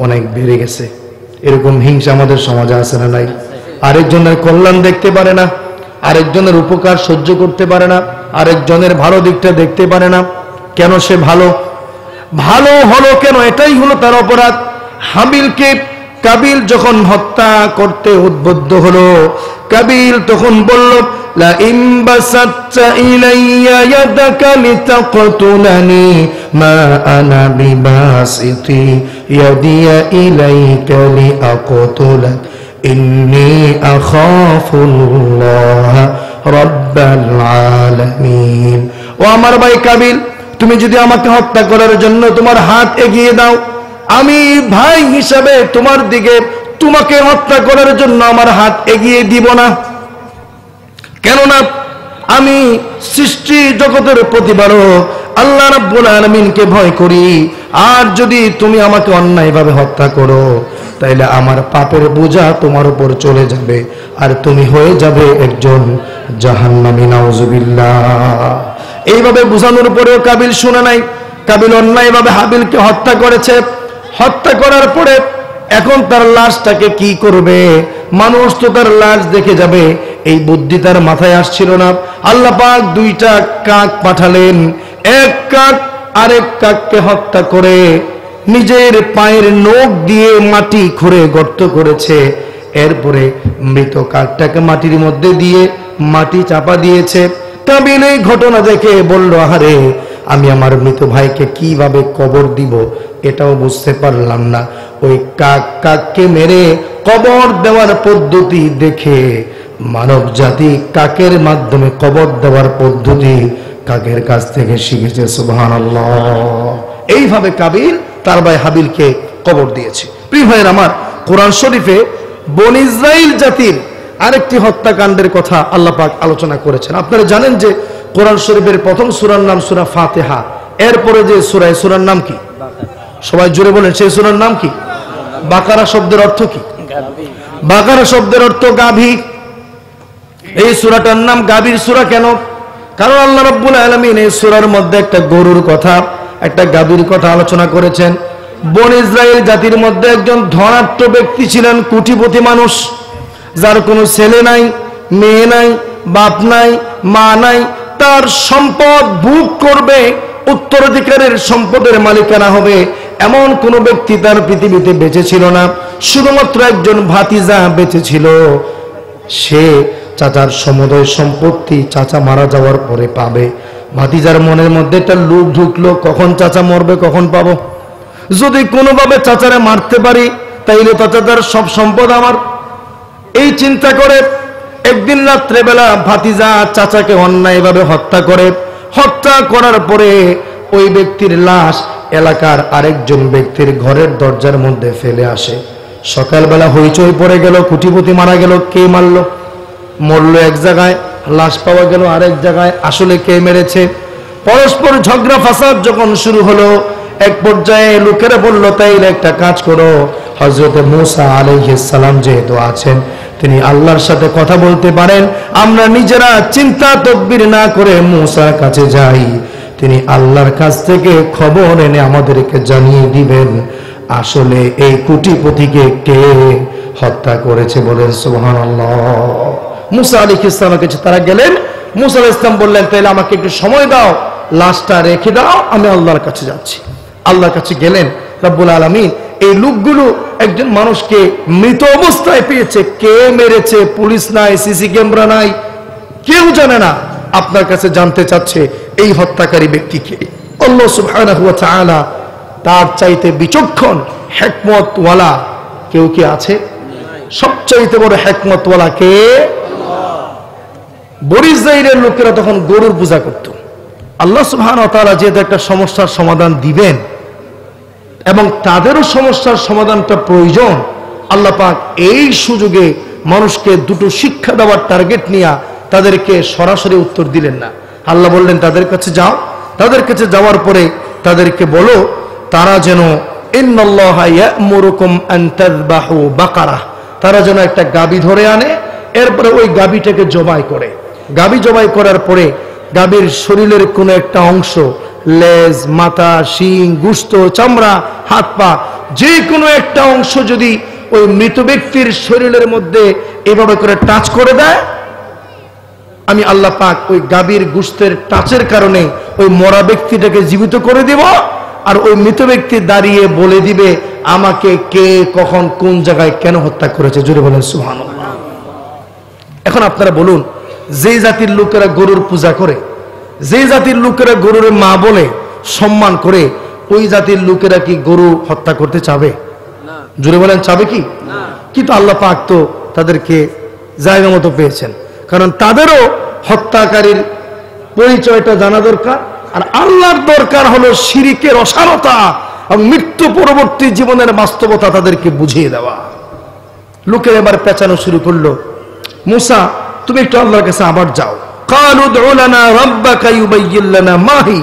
A: অনেক বেড়ে গেছে। এরকম হিংসা আমাদের সমাজে আছে না নাই? আরেকজনের কল্যাণ দেখতে পারে না, আরেকজনের উপকার সহ্য করতে পারে না, আরেকজনের ভালো দিকটা দেখতে পারে না। কেন সে ভালো হলো কেন? এটাই হলো তার অপরাধ। হাবিলকে কাবিল যখন হত্যা করতে উদ্বুদ্ধ হলো, কাবিল তখন বলল, লা ইন বাসাততা ইলাইয়া ইয়াদাকা লিতাকতুলানি মা আনা বিবাসিতি ইয়াদিয়া ইলাইকা লিআকতুলাক ইন্নী আখাফুল্লাহ রাব্বাল আলামিন। ও আমার ভাই কাবিল, তুমি যদি আমাকে হত্যা করার জন্য তোমার হাত এগিয়ে দাও, আমি ভাই হিসাবে তোমার দিকে তোমাকে হত্যা করার জন্য আমার হাত এগিয়ে দিব না, কেননা আমি সৃষ্টি জগতের প্রতিপালক আল্লাহ রাব্বুল আলামিনকে ভয় করি। আর যদি তুমি আমাকে অন্যায়ভাবে হত্যা করো তাইলে আমার পাপের বোঝা তোমার উপর চলে যাবে, আর তুমি হয়ে যাবে একজন জাহান্নামী, নাউজুবিল্লাহ। এইভাবে বোঝানোর পরেও কাবিল শুনে নাই। কাবিল অন্যায়ভাবে হাবিলকে হত্যা করেছে। হত্যা করার পরে এখন তার লাশটাকে কি করবে? মানুষ তো তার লাশ দেখে যাবে, এই বুদ্ধি তার মাথায় আসছিল না। আল্লাহ পাক দুইটা কাক পাঠালেন। এক কাক আরেক কাককে হত্যা করে নিজের পায়ের নখ দিয়ে মাটি খুঁড়ে গর্ত করেছে। এরপরে মৃত কাকটাকে মাটির মধ্যে দিয়ে মাটি চাপা দিয়েছে। কাবিল এই ঘটনা দেখে বলল, আরে আমি আমার মৃত ভাইকে কিভাবে কবর দিব এটাও বুঝতে পারলাম না। ওই কাককে মেরে কবর দেওয়ার পদ্ধতি দেখে মানব জাতি কাকের মাধ্যমে কবর দেওয়ার পদ্ধতি কাকের কাছ থেকে শিখেছে। সুবহানাল্লাহ। এইভাবে কাবিল তার ভাই হাবিলকে কবর দিয়েছে। প্রিয় ভাইয়ের আমার, কোরআন শরীফে বনী ইসরাইল জাতির আরেকটি হত্যাকাণ্ডের কথা আল্লাহ পাক আলোচনা করেছেন। আপনারা জানেন যে কোরআন শরীফের প্রথম সূরার নাম সূরা ফাতিহা। এরপরে যে সূরা, এই সূরার নাম কি? সবাই জোরে বলেন, সেই সূরার নাম কি? বাকারা শব্দের অর্থ কি? বাকারা শব্দের অর্থ গাভী। এই সূরাটার নাম গাভীর সূরা কেন? কারণ আল্লাহ রাব্বুল আলামিন এই সূরার মধ্যে একটা গরুর কথা, একটা গাভীর কথা আলোচনা করেছেন। বনী ইসরাইল জাতির মধ্যে একজন ধনাঢ্য ব্যক্তি ছিলেন, কোটিপতি মানুষ, যার কোনো ছেলে নাই, মেয়ে নাই, বাপ নাই, মা নাই। তার সম্পদ ভোগ করবে, উত্তরাধিকারের সম্পদের মালিকানা হবে, এমন কোন ব্যক্তি তার পৃথিবীতে বেঁচে ছিল না। শুধুমাত্র একজন ভাতিজা বেঁচে ছিল। সে চাচার সমুদয় সম্পত্তি চাচা মারা যাওয়ার পরে পাবে। ভাতিজার মনের মধ্যে একটা লোভ ঢুকলো, কখন চাচা মরবে, কখন পাবো। যদি কোনোভাবে চাচারে মারতে পারি তাইলে চাচার সব সম্পদ আমার। এই চিন্তা করে একদিন রাত্রেবেলা ভাতিজা চাচাকে অন্যায়ভাবে হত্যা করে। হত্যা করার পরে ওই ব্যক্তির লাশ এলাকার আরেকজন ব্যক্তির ঘরের দরজার মধ্যে ফেলে আসে। সকালবেলা হইচই পড়ে গেল, কোটিপতি মারা গেল। কে মারলো? মরলো এক জায়গায়, লাশ পাওয়া গেল আরেক জায়গায়। আসলে কে মেরেছে? পরস্পর ঝগড়া ফাসাদ যখন শুরু হলো, এক পর্যায়ে লোকেরা বলল, তাইলে একটা কাজ করো, হযরত মূসা আলাইহিস সালাম যেহেতু আছেন, তিনি আল্লাহর সাথে কথা বলতে পারেন, আমরা নিজেরা চিন্তা তদবির না করে মূসার কাছে যাই, তিনি আল্লাহর কাছ থেকে খবর এনে আমাদেরকে জানিয়ে দিবেন আসলে এই কোটিপতিকে কে হত্যা করেছে। বলেন সুবহানাল্লাহ। মূসা আলাইহিস সালামের কাছে তারা গেলেন। মূসা আলাইহিস সালাম বললেন, তাইলে আমাকে একটু সময় দাও, লাশটা রেখে দাও, আমি আল্লাহর কাছে যাচ্ছি। আল্লাহর কাছে গেলেন। রব্বুল আলামিন এই লোকগুলো একজন মানুষকে মৃত অবস্থায় পেয়েছে। কে মেরেছে? পুলিশ নাই, সিসি ক্যামেরা নাই, কেউ জানে না। আপনার কাছে জানতে চাচ্ছে এই হত্যাকারী ব্যক্তিকে। আল্লাহ সুবহানাহু ওয়া তাআলা তার চাইতে বিচক্ষণ হিকমতওয়ালা কেউ কি আছে? সবচাইতে বড় হিকমতওয়ালা কে? বনী ইসরাইলের লোকেরা তখন গরুর পূজা করত। আল্লাহ সুবহানাহু ওয়া তাআলা যেহেতু একটা সমস্যার সমাধান দিবেন এবং তাদেরও সমস্যার সমাধানটা প্রয়োজন, আল্লাহ পাক এই সুযোগে মানুষকে দুটো শিক্ষা দেওয়ার টার্গেট নিয়ে তাদেরকে সরাসরি উত্তর দিলেন না। আল্লাহ বললেন, তাদের কাছে যাও। তাদের কাছে যাওয়ার পরে তাদেরকে বলো তারা যেন ইন্নাল্লাহা ইয়া'মুরুকুম আন তাযবাহু বাকারা, তারা যেন একটা গাভী ধরে আনে। এরপরে ওই গাভীটাকে জবাই করে। গাভী জবাই করার পরে গাভীর শরীরের কোনো একটা অংশ, লেজ, মাথা, শিং, গোশত, চামড়া, হাত পা, যে কোনো একটা অংশ যদি ওই মৃত ব্যক্তির শরীরের মধ্যে এভাবে করে টাচ করে দেয়, আমি আল্লাহ পাক ওই গাভীর গোশতের টাচের কারণে ওই মরা ব্যক্তিটাকে জীবিত করে দেব। আর ওই মৃত ব্যক্তি দাঁড়িয়ে বলে দিবে আমাকে কে, কখন, কোন জায়গায়, কেন হত্যা করেছে। জোরে বলেন সুবহানাল্লাহ। এখন আপনারা বলুন, যে জাতির লোকেরা গরুর পূজা করে, যে জাতির লোকেরা গরুর মা বলে সম্মান করে, ওই জাতির লোকেরা কি গরু হত্যা করতে চাবে? জোরে বলেন, চাবে কি? কিন্তু আল্লাহ পাক তো তাদেরকে জায়গা মতো পেয়েছেন, কারণ তাদেরও হত্যাকারীর পরিচয়টা জানা দরকার। আর আল্লাহর দরকার হলো শিরিকের অসারতা এবং মৃত্যু পরবর্তী জীবনের বাস্তবতা তাদেরকে বুঝিয়ে দেওয়া। লোকে এবার পেঁচানো শুরু করলো, মুসা তুমি একটু আল্লাহর কাছে আবার যাও। ক্বালু উদউ লানা রাব্বাকা ইউবায়্যিন লানা মা হি।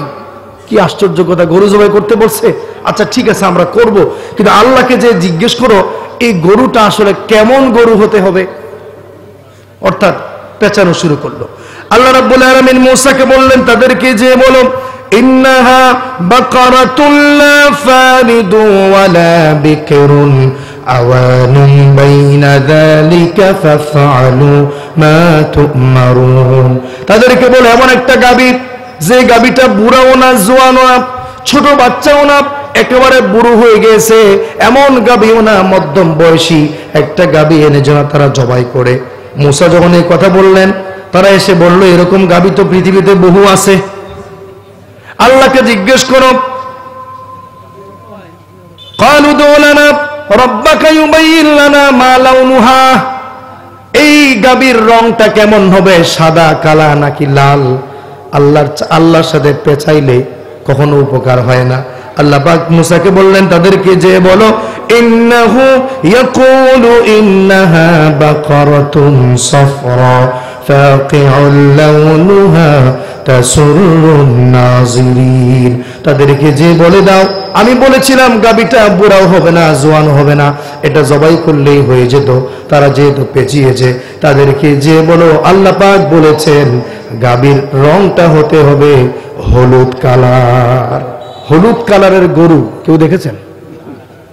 A: কি আশ্চর্য কথা, গরু জবাই করতে বলছে। আচ্ছা ঠিক আছে আমরা করব, কিন্তু আল্লাহকে যে জিজ্ঞেস করো এই গরুটা আসলে কেমন গরু হতে হবে। অর্থাৎ পেঁচানো শুরু করলো। আল্লাহ রাব্বুল আলামিন মুসাকে বললেন তাদেরকে যে বলো, ইন্নাহা বাকারাতুন লা ফারিদু ওয়ালা বিকরুন আওয়ানুম বাইনা যালিকা ফাফআলু মা তু'মারুন। তাদেরকে বলে এমন একটা গাবি যে গাবিটা বুড়াও না, জোয়ানও না, ছোট বাচ্চাও না, একেবারে বুড়ো হয়ে গেছে এমন গাবিও না, মধ্যম বয়সী একটা গাবি এনে যেন তারা জবাই করে। মুসা যখন এই কথা বললেন, তারা এসে বলল এরকম গাবি তো পৃথিবীতে বহু আছে, আল্লাহকে জিজ্ঞেস করো। ক্বালু উদউ লানা রাব্বাকা ইউবায়্যিন লানা মা লাউনুহা। এই গাবির রংটা কেমন হবে, সাদা কালা নাকি লাল? আল্লাহর সাথে পেঁচাইলে কখনো উপকার হয় না। আল্লাহ পাক মুসাকে বললেন তাদেরকে যে বলো, ইন্নাহু ইয়াকুলু ইন্নাহা বাকারাতুন সাফরা ফাকিউল লাউনুহা তাসুরুন নাজিরিন। তাদেরকে যে বলে দাও আমি বলেছিলাম গাবিটা বুড়াও হবে না, জোয়ান হবে না, এটা জবাই করলেই হয়ে যেত, তারা যেহেতু পেঁচিয়েছে। তাদেরকে যে বলো আল্লাহ পাক বলেছেন গাবির রংটা হতে হবে হলুদ কালার। হলুদ কালারের গরু কেউ দেখেছেন?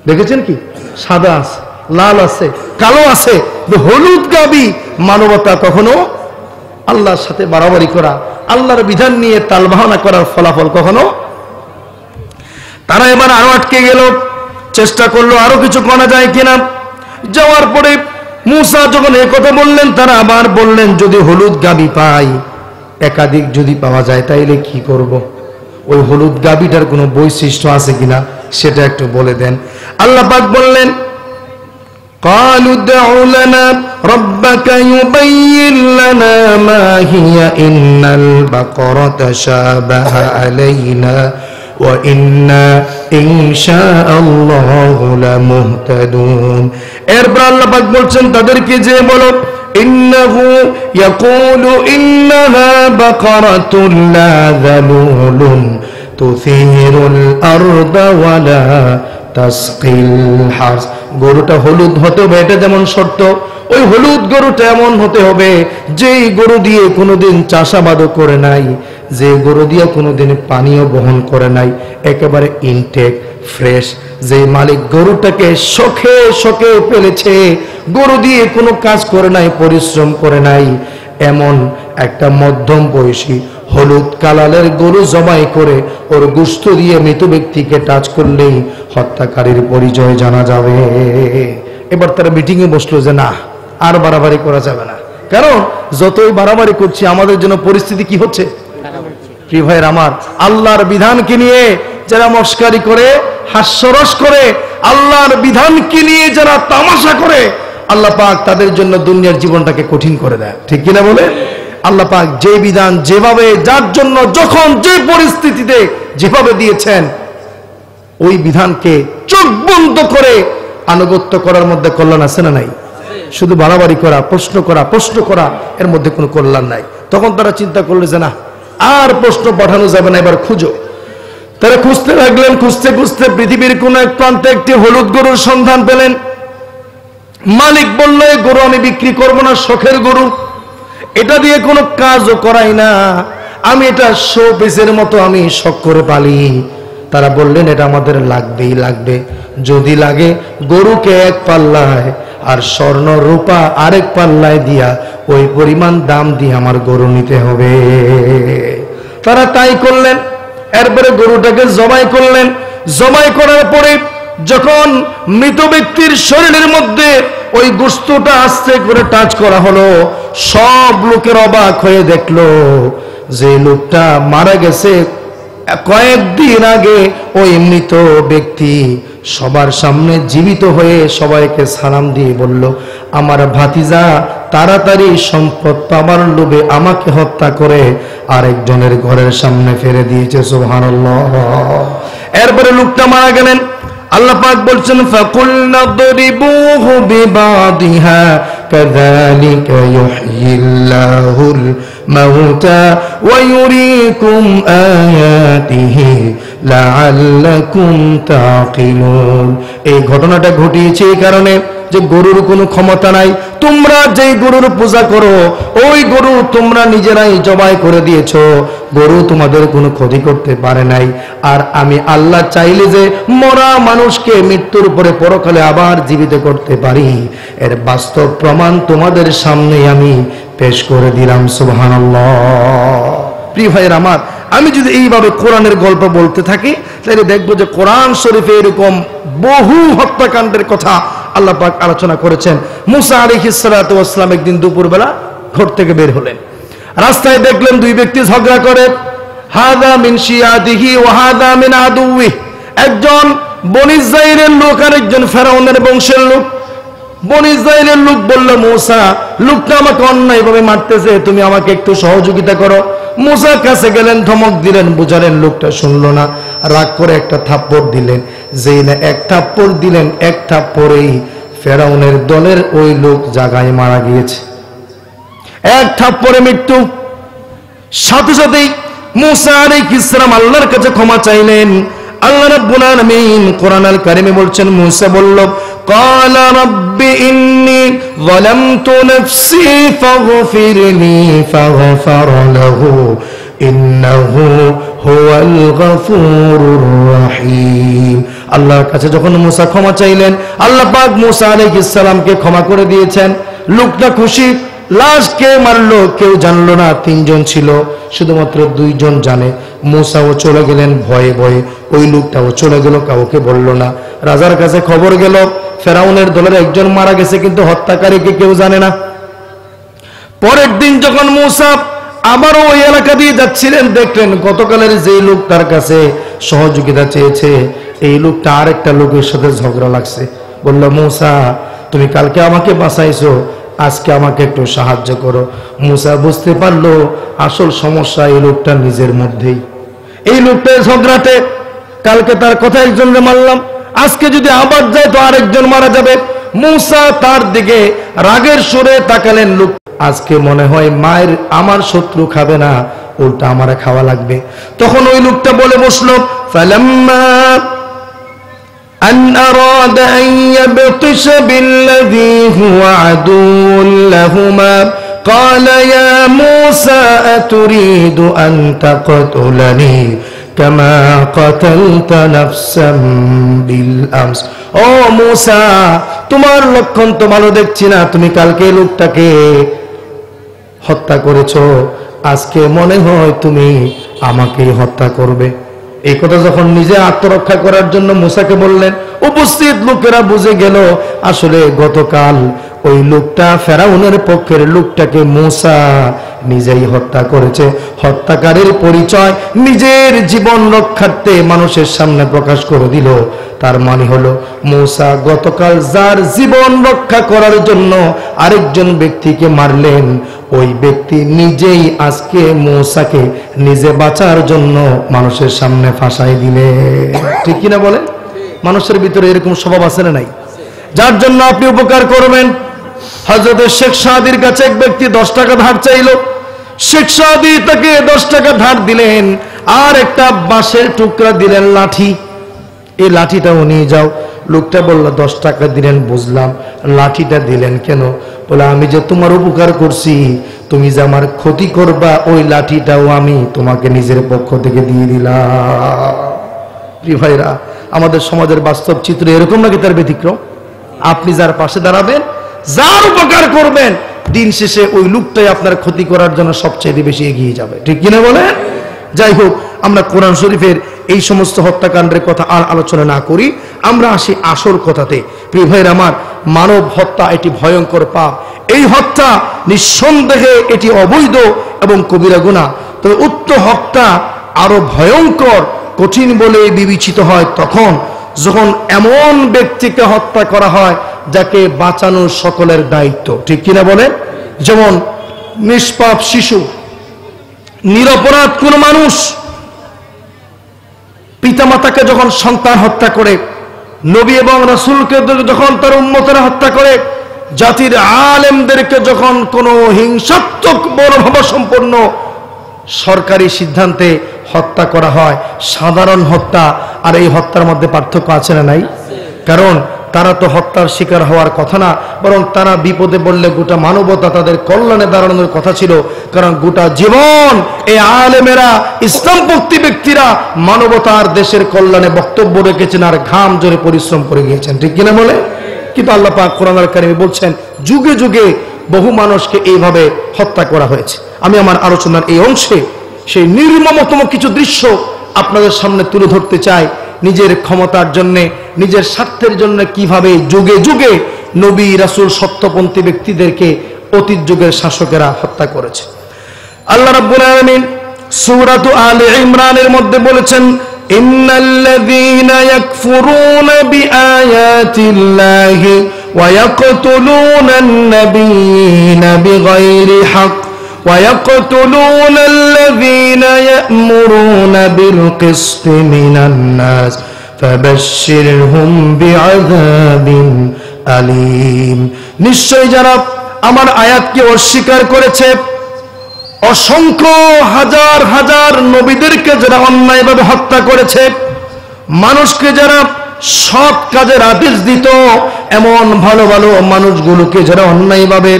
A: দেখেছেন কি? সাদা আছে, লাল আছে, কালো আছে, হলুদ গাবি। মানবতা কখনো আল্লাহর সাথে বাড়াবাড়ি করা, আল্লাহর বিধান নিয়ে তালবাহানা করার ফলাফল কখনো। তারা এবার আরো আটকে গেল, চেষ্টা করলো আরো কিছু করা যায় কিনা। যাওয়ার পরে মুসা যখন এই কথা বললেন, তারা আবার বললেন যদি হলুদ গাবি পাই, একাধিক যদি পাওয়া যায় তাইলে কি করব? ওই হলুদ গাবিটার কোনো বৈশিষ্ট্য আছে কিনা সেটা একটু বলে দেন। আল্লাহ পাক বললেন, ক্বালু উদউ লানা রাব্বাকা ইউবায়্যিন লানা মা হিয়া ইন্নাল বাকারাতা শাবাহা আলাইনা ওয়া ইন্না ইনশাআল্লাহু লামুহতাদুন। এরপর আল্লাহ পাক বলছেন তাদেরকে যে বলো, ইন্নাহু ইয়াকুলু ইন্নাহা বাকারাতুন লা যালুলুন তুসিরুল আরদা ওয়ালা তাসকিল হারস। গরুটা হলুদ হতে হবে, এটা যেমন শর্ত, ওই হলুদ গরুটা এমন হতে হবে যেই গরু দিয়ে কোনোদিন চাষাবাদও করে নাই, যে গরু দিয়ে কোনোদিন পানিও বহন করে নাই, একেবারে ইনটেক ফ্রেশ। যে মালিক গরুটাকে শখে শখে ফেলেছে, গরু দিয়ে কোনো কাজ করে নাই, পরিশ্রম করে নাই, এমন একটা মধ্যম বয়সী হলুদ কালারের গরু জবাই করে ওর গোশত দিয়ে মৃত ব্যক্তিকে টাচ করলেই হত্যাকারীর পরিচয় জানা যাবে। এবার তারা মিটিংয়ে বসলো যে না, আর বাড়াবাড়ি করা যাবে না, কারণ যতই বাড়াবাড়ি করছি আমাদের জন্য পরিস্থিতি কি হচ্ছে। প্রিয় ভাইয়ের আমার, আল্লাহর বিধানকে নিয়ে যারা মস্কারি করে, হাস্যরস করে, আল্লাহর বিধানকে নিয়ে যারা তামাশা করে, আল্লাহ পাক তাদের জন্য দুনিয়ার জীবনটাকে কঠিন করে দেয়। ঠিক কিনা বলে? আল্লাহ পাক যে বিধান যেভাবে যার জন্য যখন যে পরিস্থিতিতে যেভাবে দিয়েছেন, ওই বিধানকে চোখ বন্ধ করে আনুগত্য করার মধ্যে কল্যাণ আছে না নাই? শুধু বাড়াবাড়ি করা, প্রশ্ন করা, এর মধ্যে কোনো কল্যাণ নাই। তখন তারা চিন্তা করলো যে না, আর প্রশ্ন পাঠানো যাবে না, এবার খুঁজো। তারা খুঁজতে লাগলেন, খুঁজতে খুঁজতে পৃথিবীর কোন এক প্রান্তে একটি হলুদ গরুর সন্ধান পেলেন। মালিক বলল এই গরু আমি বিক্রি করব না, শখের গরু, এটা দিয়ে কোনো কাজও করাই না, আমি এটা শো পিসের মতো আমি শখ করে পালি। তারা বললেন এটা আমাদের লাগবেই লাগবে, যদি লাগে গরুকে এক পাল্লায় আর স্বর্ণ রূপা আরেক পাল্লায় দিয়া ওই পরিমাণ দাম দিয়ে আমার গরু নিতে হবে। তারা তাই করলেন। এরপরে গরুটাকে জবাই করলেন। জবাই করার পরে যখন মৃত ব্যক্তির শরীরের মধ্যে ওই গোশতটা আস্তে করে টাচ করা হলো, সব লোকের অবাক হয়ে দেখলো যে লোকটা মারা গেছে কয়েকদিন আগে। ওই মৃত ব্যক্তি সবার সামনে জীবিত হয়ে সবাইকে সালাম দিয়ে বলল, আমার ভাতিজা তাড়াতাড়ি সম্পদ পাবার লোভে আমাকে হত্যা করে আরেকজনের ঘরের সামনে ফেলে দিয়েছে। সুবহানাল্লাহ। এরপরে লোকটা মারা গেলেন। আল্লাহ পাক বলছেন ফাকুলনা দরিবুহু বিবাদিহা কাযালিকা ইউহয়িল্লাহুল মাউতা ওয়া ইউরিকুম আয়াতিহি লাআল্লাকুম তাকিলুন। এই ঘটনাটা ঘটিয়েছে এই কারণে যে গরুর কোনো ক্ষমতা নাই। তোমরা যেই গরুর পূজা করো ওই গরু তোমরা নিজেরাই জবাই করে দিয়েছো, গরু তোমাদের কোনো ক্ষতি করতে পারে নাই। আর আমি আল্লাহ চাইলে যে মরা মানুষকে মৃত্যুর পরে পরকালে আবার জীবিত করতে পারি, এর বাস্তব প্রমাণ তোমাদের সামনে আমি পেশ করে দিলাম। সুবহানাল্লাহ। প্রিয় ভাইয়ের আমার, আমি যদি এইভাবে কোরআনের গল্প বলতে থাকি তাহলে দেখবো যে কোরআন শরীফে এরকম বহু হত্যাকাণ্ডের কথা আল্লাহ পাক আলোচনা করেছেন। মুসা আলাইহিস সালাতু ওয়াস সালাম একদিন দুপুরবেলা ঘর থেকে বের হলেন, রাস্তায় দেখলেন দুই ব্যক্তি ঝগড়া করে। হাদা মিন শিয়াতিহি ওয়া হাদা মিন আদুহি। একজন বনি ইসরাইলের লোক আর একজন ফেরাউনের বংশের লোক। বনি ইসরাইলের লোক বলল, মুসা, লোকটা আমাকে অন্যায়ভাবে মারতেছে, তুমি আমাকে একটু সহযোগিতা করো। মুসার কাছে গেলেন, ধমক দিলেন, বুঝালেন, লোকটা শুনলো না। রাগ করে একটা থাপ্পড় দিলেন। যেই না এক থাপ্পড় দিলেন, এক থাপ্পড়েই ফেরাউনের দলের ওই লোক জায়গায় মারা গিয়েছে। এক থাপ্পড়ে মৃত্যু। সাথে সাথেই মুসা আলাইহিস সালাম আল্লাহর কাছে ক্ষমা চাইলেন। আল্লাহ রাব্বুল আলামিন কোরআন আল কারিমে বলছেন, মুসা বলল, ক্বালা রাব্বি ইন্নী যালামতু নাফসি ফাগফিরলি ফাগফারা লাহু ইন্নাহু হুয়াল গফুরুর রহিম। আল্লাহর কাছে যখন মুসা ক্ষমা চাইলেন, আল্লাহ পাক মুসা আলাইহিস সালামকে ক্ষমা করে দিয়েছেন। লোকটা খুশি। লাশ কে মারলো কেউ জানলো না, তিনজন ছিল, শুধুমাত্র দুইজন জানে। মুসাও চলে গেলেন ভয়ে ভয়ে, ওই লোকটাও চলে গেল, কাউকে বলল না। রাজার কাছে খবর গেল ফেরাউনের দলের একজন মারা গেছে, কিন্তু হত্যাকারীকে কেউ জানে না। পরের দিন যখন মুসা আবারও ওই এলাকা দিয়ে যাচ্ছিলেন, দেখলেন গতকালের যে লোক তার কাছে সহযোগিতা চেয়েছে, এই লোকটা আরেকটা লোকের সাথে ঝগড়া লাগছে। বলল, মুসা, তুমি কালকে আমাকে বাঁচাইছো, আজকে আমাকে একটু সাহায্য করো। মুসা বুঝতে পারলো আসল সমস্যা এই লোকটা নিজের মধ্যেই। এই লোকটা ঝগড়াতে কালকে তার কথা একজনকে মারলাম, আজকে যদি আবার যায় তো আরেকজন মারা যাবে। মুসা তার দিকে রাগের সুরে তাকালেন। লোক আজকে মনে হয় মায়ের আমার শত্রু খাবে না, উল্টা আমারে খাওয়া লাগবে। তখন ওই লোকটা বলে বসলো, ফালাম্মা أن أراد أن يبطش بالذي هو عدو لهما قال يا موسى أتريد أن تقتلني كما قتلت نفسا بالأمس। ও মুসা, তোমার লক্ষণ তো ভালো দেখছি না, তুমি কালকে লোকটাকে হত্যা করেছো, আজকে মনে হয় তুমি আমাকেই হত্যা করবে। এই কথা যখন নিজে আত্মরক্ষা করার জন্য মুসাকে বললেন, উপস্থিত লোকেরা বুঝে গেল আসলে গতকাল ওই লোকটা ফেরাউনের পক্ষের লোকটাকে মুসা নিজেই হত্যা করেছে। হত্যাকারীর পরিচয় নিজের জীবন রক্ষার্থে মানুষের সামনে প্রকাশ করে দিল। তার মানে হলো মুসা গতকাল যার জীবন রক্ষা করার জন্য আরেকজন ব্যক্তিকে মারলেন, ওই ব্যক্তি নিজেই আজকে মুসাকে নিজে বাঁচার জন্য মানুষের সামনে ফাঁসাই দিলে। ঠিক কিনা বলেন? মানুষের ভিতরে এরকম স্বভাব আছে না নাই? যার জন্য আপনি উপকার করবেন। হযরত শেখ সাদির কাছে এক ব্যক্তি 10 টাকা ধার চাইল। শেখ সাদি তাকে 10 টাকা ধার দিলেন, আর একটা বাঁশের টুকরা দিলেন, লাঠি। এই লাঠিটাও নিয়ে যাও। লোকটা বলল, 10 টাকা দিলেন বুঝলাম, লাঠিটা দিলেন কেন? বলে, আমি যে তোমার উপকার করছি, তুমি যে আমার ক্ষতি করবা, ওই লাঠিটাও আমি তোমাকে নিজের পক্ষ থেকে দিয়ে দিলাম। প্রিয় ভাইরা, আমাদের সমাজের বাস্তব চিত্র এরকম নাকি তার ব্যতিক্রম? আপনি যার পাশে দাঁড়াবেন, যার উপকার করবেন, দিন শেষে ওই লোকটাই আপনার ক্ষতি করার জন্য সবচেয়ে বেশি এগিয়ে যাবে। ঠিক কিনা বলেন? যাই হোক, আমরা কোরআন শরীফের এই সমস্ত হত্যাকাণ্ডের কথা আর আলোচনা না করি, আমরা আসি আসল কথাতে। প্রিয় ভাইয়ের আমার, মানব হত্যা এটি ভয়ঙ্কর পাপ। এই হত্যা নিঃসন্দেহে এটি অবৈধ এবং কবিরা গুনাহ। তবে উক্ত হত্যা আরো ভয়ঙ্কর, কঠিন বলে বিবেচিত হয় তখন যখন এমন ব্যক্তিকে হত্যা করা হয় যাকে বাঁচানো সকলের দায়িত্ব, ঠিক কিনা বলেন? যেমন নিষ্পাপ শিশু, নিরপরাধ কোন মানুষ পিতামাতাকে যখন সন্তান হত্যা করে, নবী এবং রাসূলকে যখন তার উম্মতেরা হত্যা করে, জাতির আলেমদেরকে যখন কোনো হিংসাত্মক মনোভাব সম্পন্ন সরকারি সিদ্ধান্তে হত্যা করা হয়, সাধারণ হত্যা আর এই হত্যার মধ্যে পার্থক্য আছে না নাই? কারণ তারা তো হত্যার শিকার হওয়ার কথা না, বরং তারা বিপদে পড়লে গোটা মানবতা তাদের কল্যাণে দাঁড়ানোর কথা ছিল। কারণ গোটা জীবন এই আলেমেরা, ইসলামপন্থী ব্যক্তিরা মানবতার দেশের কল্যাণে বক্তব্য রেখেছেন আর ঘাম জোরে পরিশ্রম করে গিয়েছেন, ঠিক কিনা বলে? কিন্তু আল্লাহ পাক কোরআনুল কারীমে বলছেন যুগে যুগে বহু মানুষকে এইভাবে হত্যা করা হয়েছে। আমি আমার আলোচনার এই অংশে সেই নির্মমতম কিছু দৃশ্য আপনাদের সামনে তুলে ধরতে চাই, নিজের ক্ষমতার জন্য, নিজের স্বার্থের জন্য কিভাবে যুগে যুগে নবী রাসূল সত্যপন্থী ব্যক্তিদেরকে অতীত যুগের শাসকেরা হত্যা করেছে। আল্লাহ রাব্বুল আলামিন সূরাত আলে ইমরানের মধ্যে বলেছেন, ইন্নাল্লাযীনা ইয়াকফুরুনা বিআয়াতিল্লাহি ওয়া ইয়াকতুলুনান নাবিয়্যিনা বিগাইরি হক وَيَقْتُلُونَ الَّذِينَ يَأْمُرُونَ بِالْقِسْطِ مِنَ النَّاسِ فَبَشِّرْهُم بِعَذَابٍ أَلِيمٍ। নিশ্চয় যারা আমার আয়াতকে অস্বীকার করেছে, অসংখ্য হাজার হাজার নবীদেরকে যারা অন্যায়ভাবে হত্যা করেছে, মানুষকে যারা সৎ কাজের আদেশ দিত এমন ভালো ভালো মানুষগুলোকে যারা অন্যায়ভাবে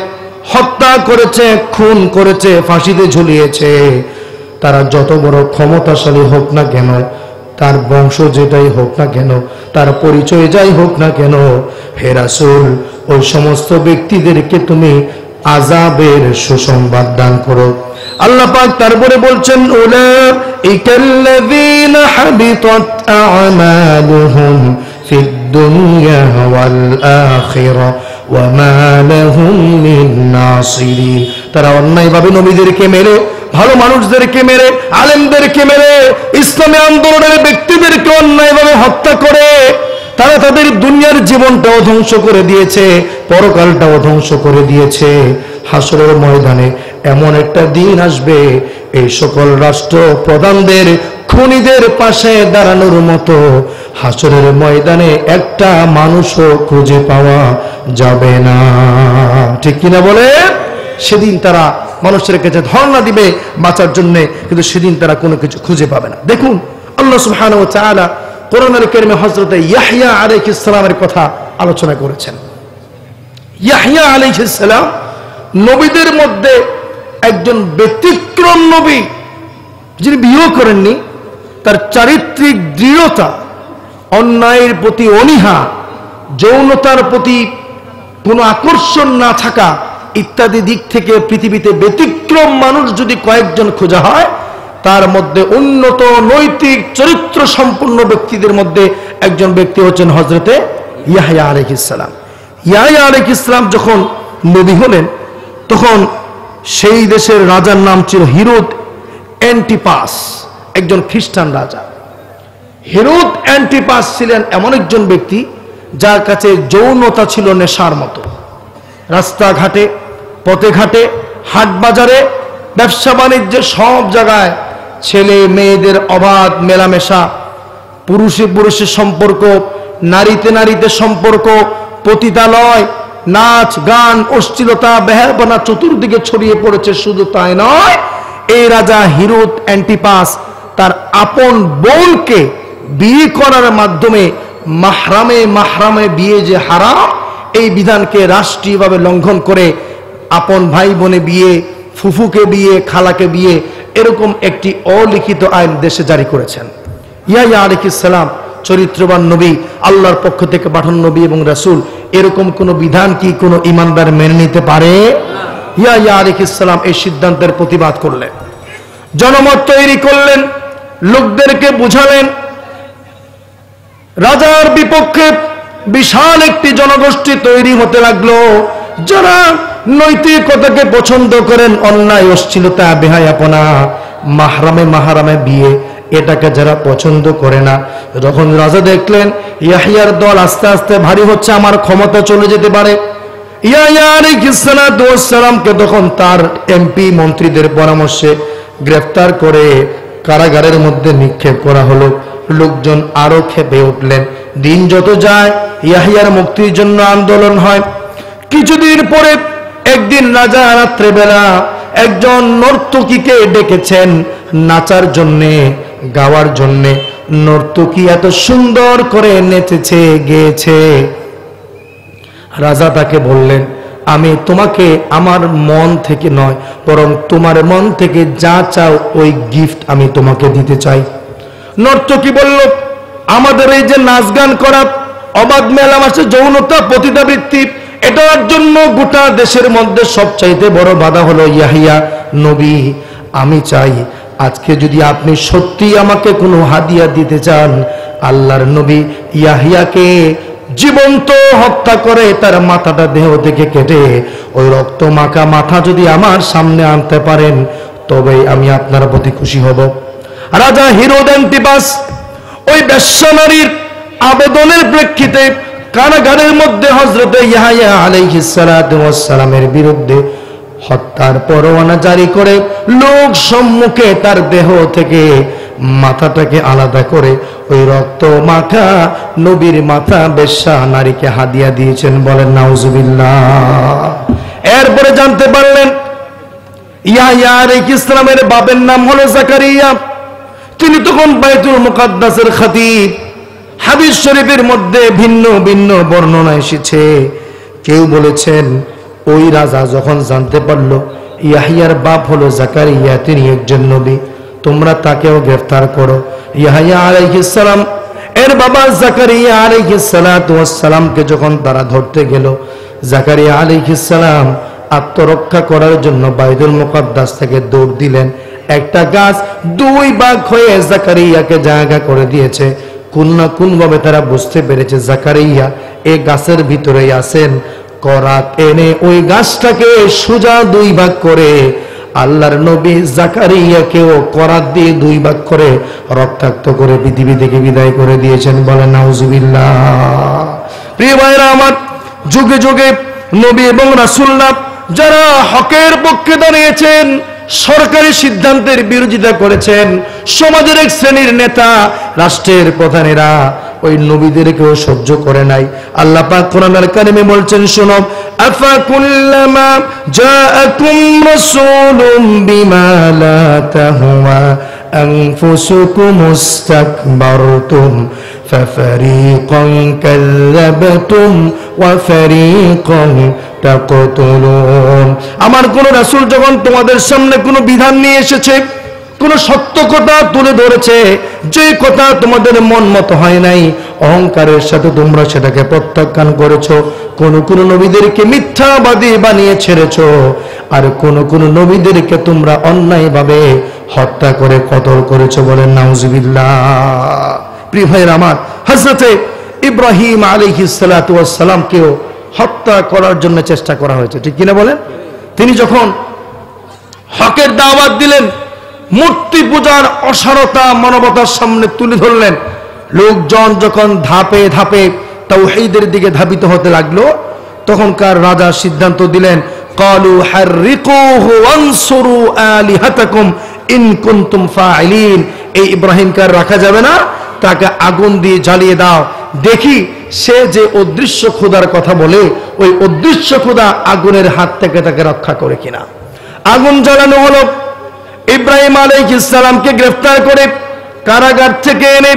A: হত্যা করেছে, খুন করেছে, ফাঁসিতে ঝুলিয়েছে, তারা যত বড় ক্ষমতাশালী হোক না কেন, তার বংশ যেটাই হোক না কেন, তার পরিচয় যাই হোক না কেন, হে রাসূল ওই সমস্ত ব্যক্তিদেরকে তুমি আযাবের সুসংবাদ দান করো। আল্লাহ পাক তারপরে বলছেন, উলাইকাল্লাযীনা হাবিতাত আ'মালুহুম ফিদ দুনিয়া ওয়াল আখিরাহ ওয়া মা লাহুম মিন নাসিরিন। তারা অন্যায়ভাবে নবীদেরকে মেরে, ভালো মানুষদেরকে মেরে, আলেমদেরকে মেরে, ইসলামী আন্দোলনের ব্যক্তিদেরকে অন্যায়ভাবে হত্যা করে তারা তাদের দুনিয়ার জীবনটাও ধ্বংস করে দিয়েছে, পরকালটাও ধ্বংস করে দিয়েছে। হাসরের ময়দানে এমন একটা দিন আসবে, এই সকল রাষ্ট্র প্রধানদের, খুনিদের পাশে দাঁড়ানোর মতো হাসরের ময়দানে একটা মানুষও খুঁজে পাওয়া যাবে না, ঠিক কিনা বলে? সেদিন তারা মানুষের কাছে ধর্ণা দিবে বাঁচার জন্য, কিন্তু সেদিন তারা কোনো কিছু খুঁজে পাবে না। দেখুন আল্লাহ সুবহানাহু ওয়া তাআলা কোরআনুল কারীমে হযরত ইয়াহইয়া আলাইহিস সালামের কথা আলোচনা করেছেন। ইয়াহইয়া আলাইহিস সালাম নবীদের মধ্যে একজন ব্যতিক্রম নবী, যিনি বিয়ে করেননি। তার চারিত্রিক দৃঢ়তা, অন্যায়ের প্রতি অনীহা, যৌনতার প্রতি কোনো আকর্ষণ না থাকা ইত্যাদি দিক থেকে পৃথিবীতে ব্যতিক্রম মানুষ যদি কয়েকজন খোঁজা হয়, তার মধ্যে উন্নত নৈতিক চরিত্র সম্পন্ন ব্যক্তিদের মধ্যে একজন ব্যক্তি হচ্ছেন হযরতে ইয়াহইয়া আলাইহিস সালাম। ইয়াহইয়া আলাইহিস সালাম যখন নবী হলেন, তখন সেই দেশের রাজার নাম ছিল হিরোদ অ্যান্টিপাস, একজন খ্রিস্টান রাজা। হিরোদ অ্যান্টিপাস ছিলেন এমন একজন ব্যক্তি যার কাছে যৌনতা ছিল নেশার মতো। রাস্তাঘাটে, পথে ঘাটে, হাট বাজারে, ব্যবসা বাণিজ্যে সব জায়গায় ছেলে মেয়েদের অবাধ মেলামেশা, পুরুষে পুরুষের সম্পর্ক, নারীতে নারীতে সম্পর্ক, পতিতালয়, নাচ গান, অশ্লীলতা, বেহায়াপনা চতুর্দিকে ছড়িয়ে পড়েছে। শুধু তাই নয়, এই রাজা হিরোদ অ্যান্টিপাস তার আপন বোনকে বিয়ে করার মাধ্যমে মাহরামে বিয়ে যে হারাম, এই বিধানকে রাষ্ট্রীয়ভাবে লঙ্ঘন করে আপন ভাই বোনে বিয়ে, ফুফুকে বিয়ে, খালাকে বিয়ে, এরকম একটি অলিখিত আইন দেশে জারি করেছেন। ইয়াহইয়া আলাইহিস সালাম চরিত্রবান নবী, আল্লাহর পক্ষ থেকে পাঠানো নবী এবং রাসূল, এরকম কোন বিধান কি কোনো ঈমানদার মেনে নিতে পারে? ইয়াহইয়া আলাইহিস সালাম এই সিদ্ধান্তের প্রতিবাদ করলেন, জনমত তৈরি করলেন, লোকদেরকে বুঝালেন। রাজার বিপক্ষে বিশাল একটি জনগোষ্ঠী তৈরি হতে লাগলো, যারা নৈতিকতাকে পছন্দ করেন, অন্যায়, অশ্লীলতা, বেহায়াপনা, মাহরামে বিয়ে, এটাকে যারা পছন্দ করে না, যখন রাজা দেখলেন ইয়াহিয়ার দল আস্তে আস্তে ভারী হচ্ছে, আমার ক্ষমতা চলে যেতে পারে, ইয়াহিয়া আলাইহিস সালাতু ওয়াস সালামকে তখন তার এমপি মন্ত্রীদের পরামর্শে গ্রেফতার করে কারাগারের মধ্যে নিক্ষেপ করা হলো। লোকজন আরো ক্ষেপে উঠলেন। দিন যত যায় ইয়াহিয়ার মুক্তির জন্য আন্দোলন হয়। কিছুদিন পরে একদিন রাজা রাত্রেবেলা একজন নর্তকীকে ডেকেছেন নাচার জন্যে, গাওয়ার জন্যে। নর্তকী এত সুন্দর করে নেচেছে, গেয়েছে। রাজা তাকে বললেন, আমি তোমাকে আমার মন থেকে নয়, বরং তোমার মন থেকে যা চাও ওই গিফট আমি তোমাকে দিতে চাই। নর্তকী বলল, আমাদের এই যে নাচ গান করা, অবাধ মেলামেশা, যৌনতা, পতিতাবৃত্তি, এটার জন্য গোটা দেশের মধ্যে সবচাইতে বড় বাধা হলো ইয়াহিয়া নবী। আমি চাই আজকে যদি আপনি সত্যি আমাকে কোনো হাদিয়া দিতে চান, আল্লাহর নবী ইয়াহিয়াকে জীবন্ত হত্যা করে তার মাথাটা দেহ থেকে কেটে ওই রক্ত মাখা মাথা যদি আমার সামনে আনতে পারেন, তবে আমি আপনার প্রতি খুশি হব। রাজা হিরোদ অ্যান্টিপাস ওই বেশ্যা নারীর আবেদনের প্রেক্ষিতে কারাগারের মধ্যে হযরত ইয়াহইয়া আলাইহিস সালাতু ওয়াস সালামের বিরুদ্ধে হত্যার পরোয়ানা জারি করে লোক সম্মুখে তার দেহ থেকে মাথাটাকে আলাদা করে ওই রক্ত মাখা নবীর মাথা বেশ্যা নারীকে হাদিয়া দিয়েছেন। বলেন নাউজুবিল্লাহ। এরপরে জানতে পারলেন ইয়াহইয়া আলাইহিস সালামের বাবার নাম হলো জাকারিয়া। তিনি তখন বাইতুল মুকাদ্দাসের খতিব। হাদিস শরীফের মধ্যে ভিন্ন ভিন্ন বর্ণনা এসেছে। কেউ বলেছেন ওই রাজা যখন জানতে পারলো ইয়াহিয়ার বাপ হলো জাকারিয়া, তিনি একজন নবী, তোমরা তাকেও গ্রেফতার করো। ইয়াহিয়া আলাইহিস সালাম এর বাবা জাকারিয়া আলাইহিস সালাতু ওয়াস সালামকে যখন তারা ধরতে গেল, জাকারিয়া আলাইহিস সালাম আত্মরক্ষা করার জন্য বাইতুল মুকাদ্দাস থেকে দৌড় দিলেন। একটা গাছ দুই ভাগ হয়ে জাকারিয়াকে জায়গা করে দিয়েছে। কোন না কোন ভাবে তারা বুঝতে পেরেছে জাকারিয়া এই গাছের ভিতরেই আছেন। করাত এনে ওই গাছটাকে সোজা দুই ভাগ করে আল্লাহর নবী জাকারিয়াকেও করাত দিয়ে দুই ভাগ করে রক্তাক্ত করে পৃথিবী থেকে বিদায় করে দিয়েছেন। বলেন নাউজুবিল্লাহ। প্রিয় ভাইরা আমার, যুগে যুগে নবী এবং রাসূলরা যারা হকের পক্ষে দাঁড়িয়েছেন, সরকারি সিদ্ধান্তের বিরোধিতা করেছেন, সমাজের এক শ্রেণীর নেতা, রাষ্ট্রের প্রধানেরা ওই নবীদেরকেও সহ্য করে নাই। আল্লাহ পাক কোরআনুল কারীমে বলছেন, শোনো, আফা কুল্লামা জাআকুম রাসূলুম বিমা লা তাহওয়া আনফুসুকুম ইসতাকবারতুম ফাফারিকান কাযাবতুম ওয়া ফারিকান তাকতুলুন। আমার কোন রাসূল যখন তোমাদের সামনে কোনো বিধান নিয়ে এসেছে, কোন সত্য কথা তুলে ধরেছে, যে কথা তোমাদের মন মতো হয় নাই, অহংকারের সাথে তোমরা সেটাকে প্রত্যাখ্যান করেছো। কোন কোন নবীদেরকে মিথ্যাবাদী বানিয়ে ছেড়েছো, আর কোন কোন নবীদেরকে তোমরা অন্যায়ভাবে হত্যা করে কতল করেছো। বলেন নাউজুবিল্লাহ। প্রিয় ভাইয়েরা আমার, হযরতে ইব্রাহিম আলাইহিস সালাতু ওয়াস সালামকেও হত্যা করার জন্য চেষ্টা করা হয়েছে, ঠিক কিনা বলেন? তিনি যখন হকের দাওয়াত দিলেন, মূর্তি পূজার অসারতা মানবতার সামনে তুলে ধরলেন, লোকজন যখন ধাপে ধাপে তাওহীদের দিকে ধাবিত হতে লাগলো, তখনকার রাজা সিদ্ধান্ত দিলেন, ক্বালু হাররিকুহু ওয়ানসুরু আলিহাতাকুম ইন কুনতুম ফাইলিন। এই ইব্রাহিমকে আর রাখা যাবে না, তাকে আগুন দিয়ে জ্বালিয়ে দাও, দেখি সে যে অদৃশ্য খোদার কথা বলে ওই অদৃশ্য খোদা আগুনের হাত থেকে তাকে রক্ষা করে কিনা। আগুন জ্বালানো হলো। ইব্রাহিম আলাইহিস সালামকে গ্রেফতার করে কারাগার থেকে এনে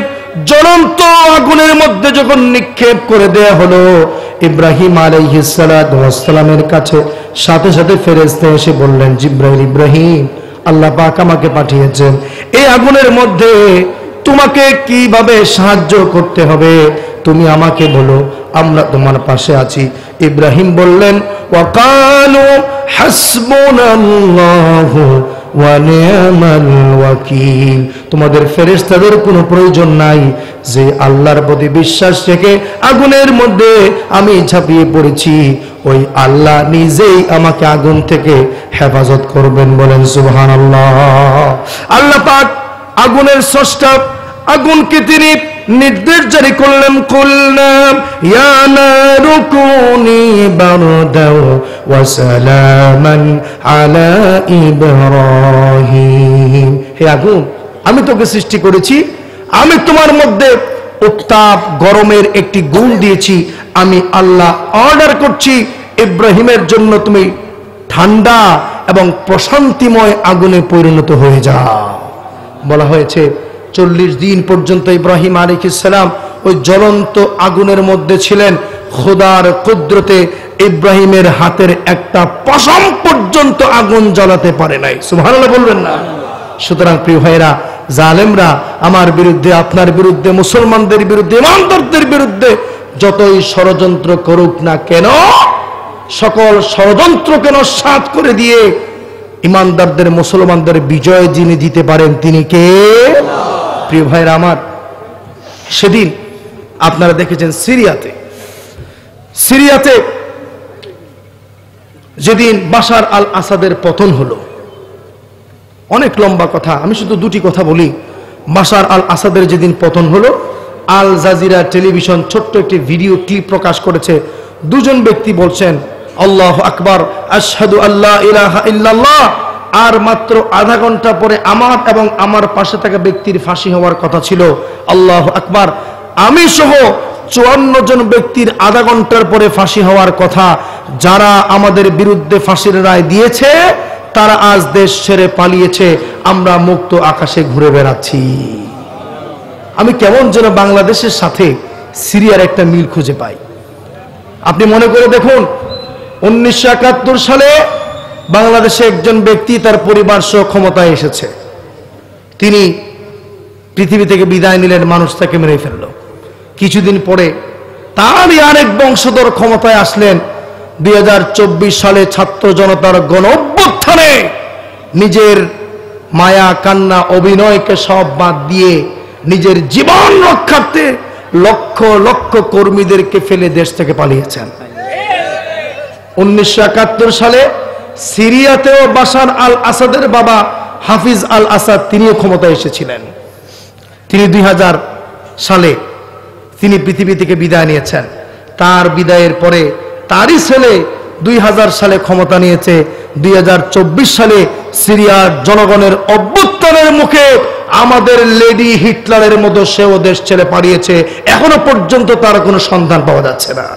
A: জ্বলন্ত আগুনের মধ্যে যখন নিক্ষেপ করে দেয়া হলো, ইব্রাহিম আলাইহিস সালামের কাছে সাথে সাথে ফেরেশতা এসে বললেন, জিব্রাইল, ইব্রাহিম, আল্লাহ পাক আমাকে পাঠিয়েছেন, এই আগুনের মধ্যে তোমাকে কিভাবে সাহায্য করতে হবে তুমি আমাকে বলো, আমরা তোমার পাশে আছি। ইব্রাহিম বললেন, ওয়াকালু হাসবুনাল্লাহু ওয়া নি'মাল ওয়াকিল। তোমাদের ফেরেশতাদের কোনো প্রয়োজন নাই, যে আল্লাহর প্রতি বিশ্বাস রেখে আগুনের মধ্যে আমি ঝাঁপিয়ে পড়েছি, ওই আল্লাহ নিজেই আমাকে আগুন থেকে হেফাজত করবেন। বলেন সুবহানাল্লাহ। আল্লাহ পাক আগুনের স্রষ্টা, আগুনকে তিনি নির্দেশ জারি করলেন, কুলনা ইয়া নারু কুনি বারদাও ওয়া সালামান আলা ইব্রাহিম। হে আগুন, আমি তোকে সৃষ্টি করেছি, আমি তোমার মধ্যে উত্তাপ গরমের একটি গুণ দিয়েছি, আমি আল্লাহ অর্ডার করছি ইব্রাহিমের জন্য তুমি ঠান্ডা এবং প্রশান্তিময় আগুনে পরিণত হয়ে যাও। বলা হয়েছে 40 দিন পর্যন্ত ইব্রাহিম আলাইহিস সালাম ওই জ্বলন্ত আগুনের মধ্যে ছিলেন। খোদার কুদরতে ইব্রাহিমের হাতের একটা পশম পর্যন্ত আগুন জ্বালাতে পারে নাই। সুবহানাল্লাহ বলবেন না? সুতরাং প্রিয় ভাইরা, জালেমরা আমার বিরুদ্ধে, আপনার বিরুদ্ধে, মুসলমানদের বিরুদ্ধে, ইমানদারদের বিরুদ্ধে যতই ষড়যন্ত্র করুক না কেন, সকল ষড়যন্ত্রকে নস্যাৎ করে দিয়ে ইমানদারদের, মুসলমানদের বিজয় যিনি দিতে পারেন তিনি কে? প্রিয় ভাইরা আমার, সেদিন আপনারা দেখেছেন সিরিয়াতে যেদিন বাশার আল আসাদের পতন হলো, অনেক লম্বা কথা, আমি শুধু দুটি কথা বলি। বাশার আল আসাদের যেদিন পতন হলো, আল জাজিরা টেলিভিশন ছোট্ট একটি ভিডিও ক্লিপ প্রকাশ করেছে। দুজন ব্যক্তি বলছেন আল্লাহু আকবার, আশহাদু আল্লা ইলাহা ইল্লাল্লাহ, আর মাত্র আধা ঘন্টা পরে আমার এবং আমার পাশে থাকা ব্যক্তির ফাঁসি হওয়ার কথা ছিল। আল্লাহু আকবার, আমি সহ 54 জন ব্যক্তির আধা ঘন্টার পরে ফাঁসি হওয়ার কথা। যারা আমাদের বিরুদ্ধে ফাঁসির রায় দিয়েছে তারা আজ দেশ ছেড়ে পালিয়েছে, আমরা মুক্ত আকাশে ঘুরে বেড়াচ্ছি। আমি কেমন যেন বাংলাদেশের সাথে সিরিয়ার একটা মিল খুঁজে পাই। আপনি মনে করে দেখুন, 1971 সালে বাংলাদেশে একজন ব্যক্তি তার পরিবার সহ ক্ষমতায় এসেছে, তিনি পৃথিবী থেকে বিদায় নিলেন, মানুষ তাকে মেরে ফেলল। কিছুদিন পরে তারই আরেক বংশধর ক্ষমতায় আসলেন। 2024 সালে ছাত্র জনতার গণ অভ্যুত্থানে নিজের মায়া কান্না অভিনয়কে সব বাদ দিয়ে নিজের জীবন রক্ষার্থে লক্ষ লক্ষ কর্মীদেরকে ফেলে দেশ থেকে পালিয়েছেন। 1971 সালে সিরিয়াতেও বাশার আল আসাদের বাবা হাফিজ আল আসাদ তিনিও ক্ষমতায় এসেছিলেন। তিনি 2000 সালে তিনি পৃথিবী থেকে বিদায় নিয়েছেন। তার বিদায়ের পরে তারই ছেলে 2000 সালে ক্ষমতা নিয়েছে। 2024 সালে সিরিয়ার জনগণের অভ্যুত্থানের মুখে আমাদের লেডি হিটলারের মতো সেও দেশ ছেড়ে পালিয়েছে, এখনো পর্যন্ত তার কোনো সন্ধান পাওয়া যাচ্ছে না।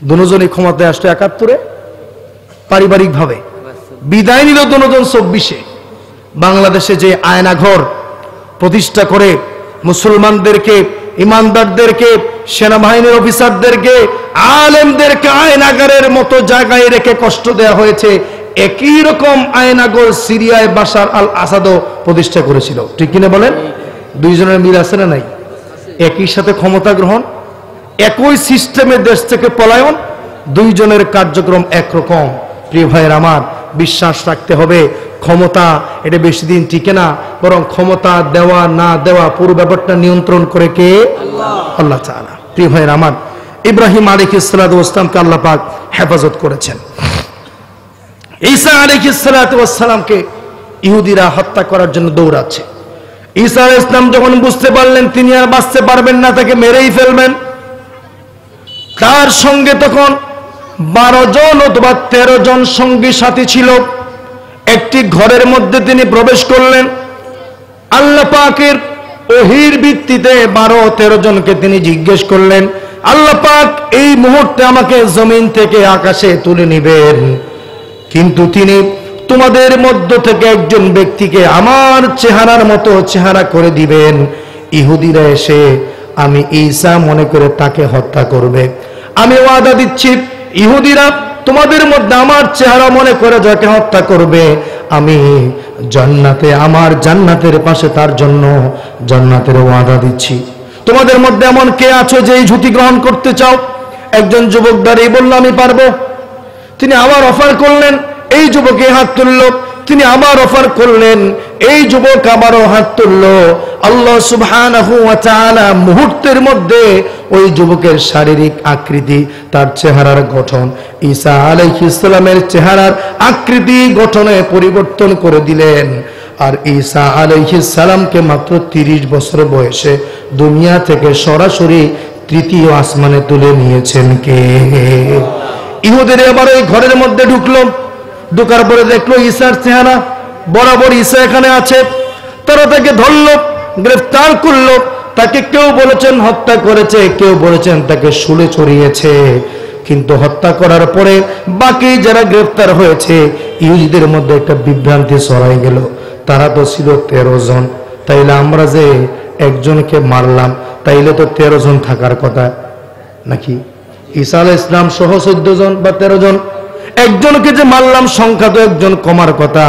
A: দুজনই ক্ষমতায় আসলো 71-এ, পারিবারিকভাবে বিদায় নিল দুজন 24-এ। বাংলাদেশে যে আয়নাঘর প্রতিষ্ঠা করে মুসলমানদেরকে, ইমানদারদেরকে, সেনাবাহিনীর অফিসারদেরকে, আলেমদেরকে আয়নাগারের মতো জায়গায় রেখে কষ্ট দেওয়া হয়েছে, একই রকম আয়নাগর সিরিয়ায় বাশার আল আসাদও প্রতিষ্ঠা করেছিল। ঠিক কিনা বলেন? দুইজনের মিল আছে না নাই? একই সাথে ক্ষমতা গ্রহণ, একই সিস্টেমে দেশ থেকে পলায়ন, দুইজনের কার্যক্রম একরকম। প্রিয় ভাইয়ের আমার, বিশ্বাস রাখতে হবে ক্ষমতা এটা বেশি দিন টিকে না, বরং ক্ষমতা দেওয়া না দেওয়া পুরো ব্যাপারটা নিয়ন্ত্রণ করে কে? আল্লাহ তাআলা। প্রিয় ভাইয়ের আমার, ইব্রাহিম আলাইহিস সালাতু ওয়াস সালামকে আল্লাহ পাক হেফাজত করেছেন। ঈসা আলাইহিস সালাতু ওয়াস সালামকে ইহুদিরা হত্যা করার জন্য দৌড়াচ্ছে। ঈসা আলাইহিস সালাম যখন বুঝতে পারলেন তিনি আর বাঁচতে পারবেন না, তাকে মেরেই ফেলবেন, তার সঙ্গে তখন 12 জন অথবা 13 জন সঙ্গী সাথী ছিল। একটি ঘরের মধ্যে তিনি প্রবেশ করলেন। আল্লাহ পাকের ওহীর ভিত্তিতে 12-13 জনকে তিনি জিজ্ঞেস করলেন, আল্লাহ পাক এই মুহূর্তে আমাকে জমিন থেকে আকাশে তুলে নেবেন, কিন্তু তিনি তোমাদের মধ্য থেকে একজন ব্যক্তিকে আমার চেহারার মতো চেহারা করে দিবেন। ইহুদিরা এসে আমি ঈসা মনে করে তাকে হত্যা করবে। আমি ওয়াদা দিচ্ছি, ইহুদিরা তোমাদের মধ্যে আমার চেহারা মনে করে যাকে হত্যা করবে, আমি জান্নাতে, আমার জান্নাতের পাশে তার জন্য জান্নাতের ওয়াদা দিচ্ছি। তোমাদের মধ্যে এমন কে আছো যে এই ঝুঁকি গ্রহণ করতে চাও? একজন যুবক দাঁড়িয়ে বলল আমি পারবো। তিনি আবার অফার করলেন, এই যুবকে হাত তুলল। তিনি আবার অফার করলেন, এই যুবক আবারও হাত তুলল। আল্লাহ সুবহানাহু ওয়া তাআলা মুহূর্তের মধ্যে ওই যুবকের শারীরিক আকৃতি, তার চেহারার গঠন ঈসা আলাইহিস সালামের চেহারার আকৃতি গঠনে পরিবর্তন করে দিলেন। আর ঈসা আলাইহিস সালামকে মাত্র 30 বছর বয়সে দুনিয়া থেকে সরাসরি তৃতীয় আসমানে তুলে নিয়েছেন কে? ইহুদিরা এবার ওই ঘরের মধ্যে ঢুকলো, ঢোকার পরে দেখলো ঈসার চেহারা বরাবর ঈসা এখানে আছে। তারা তাকে ধরলো, গ্রেফতার করলো। তাকে কেউ বলেছেন হত্যা করেছে, কেউ বলেছেন তাকে শুলে চড়িয়েছে। কিন্তু হত্যা করার পরে বাকি যারা গ্রেফতার হয়েছে ইহুদিদের মধ্যে একটা বিভ্রান্তি ছড়াই গেল। তারা তো ছিল 13 জন, তাইলে আমরা যে একজনকে মারলাম তাইলে তো 13 জন থাকার কথা নাকি? ঈসা আলাইহিস সালাম সহ 14 জন বা 13 জন, একজনকে যে মারলাম সংখ্যা তো একজন কমার কথা,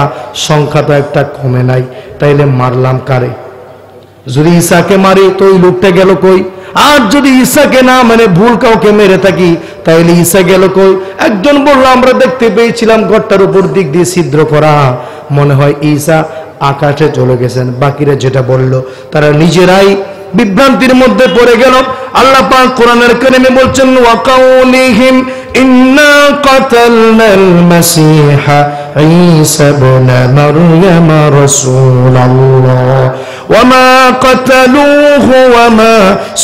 A: সংখ্যা তো একটা কমে নাই, তাইলে মারলাম কারে? যদি ঈসাকে মারি তো ওই লোকটা গেল কই? আর যদি ঈসাকে না মানে ভুল কাউকে মেরে থাকি তাইলে ঈসা গেল কই? একজন বলল আমরা দেখতে পেয়েছিলাম ঘরটার উপর দিক দিয়ে ছিদ্র করা, মনে হয় ঈসা আকাশে চলে গেছেন। বাকিরা যেটা বলল তারা নিজেরাই বিভ্রান্তির মধ্যে পড়ে গেল। আল্লাহ পাক কোরআনের কারিমে বলছেন ওয়াকাউলিহিম ইন্না কাতালনাল মাসিহা ঈসা ইবনে মারইয়াম রাসূলুল্লাহ ওয়ামা কাতালুহু ওয়ামা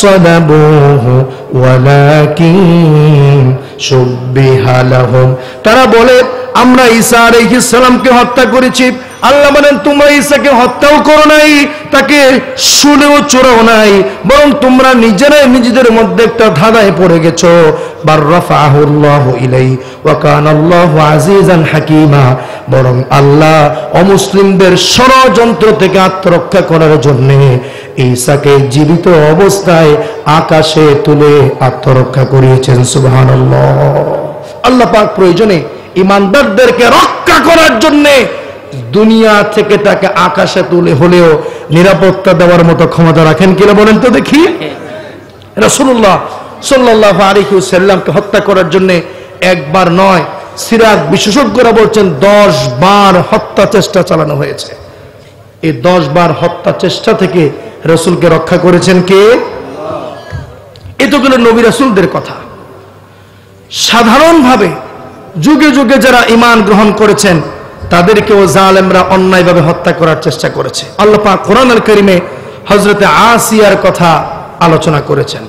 A: সালাবুহু ওয়ালাকিন শুববিহা লাহুম। তারা বলে আমরা ঈসা আলাইহিস সালামকে হত্যা করেছি। আল্লাহ বলেন তোমরা ঈসাকে হত্যাও করো নাই, তাকে শুলেও চোরাও নাই, বরং তোমরা নিজেরাই নিজেদের মধ্যে একটা ধাঁধায় পড়ে গেছো। বার রাফাহুল্লাহু ইলাইহি ওয়া কানাল্লাহু আজিজান হাকীমা। বরং আল্লাহ অমুসলিমদের ষড়যন্ত্র থেকে আত্মরক্ষা করার জন্য ঈসাকে জীবিত অবস্থায় আকাশে তুলে আত্মরক্ষা করিয়েছেন। সুবহানাল্লাহ। আল্লাহ পাক প্রয়োজনে ঈমানদারদেরকে রক্ষা করার জন্য দুনিয়া থেকে তাকে আকাশে তুলে হলেও নিরাপত্তা দেওয়ার মতো ক্ষমতা রাখেন কিনা বলেন তো দেখি? রাসূলুল্লাহ সাল্লাল্লাহু আলাইহি ওয়াসাল্লামকে হত্যা করার জন্য একবার নয়, সিরাত বিশেষজ্ঞরা বলছেন 10 বার হত্যা চেষ্টা চালানো হয়েছে। এই 10 বার হত্যা চেষ্টা থেকে রাসূলকে রক্ষা করেছেন কে? এতগুলো নবী রাসূলদের কথা। সাধারণভাবে যুগে যুগে যারা ঈমান গ্রহণ করেছেন তাদেরকেও জালেমরা অন্যায়ভাবে হত্যা করার চেষ্টা করেছে। আল্লাহ পাক কোরআনুল কারীমে হযরতে আসিয়ার কথা আলোচনা করেছেন।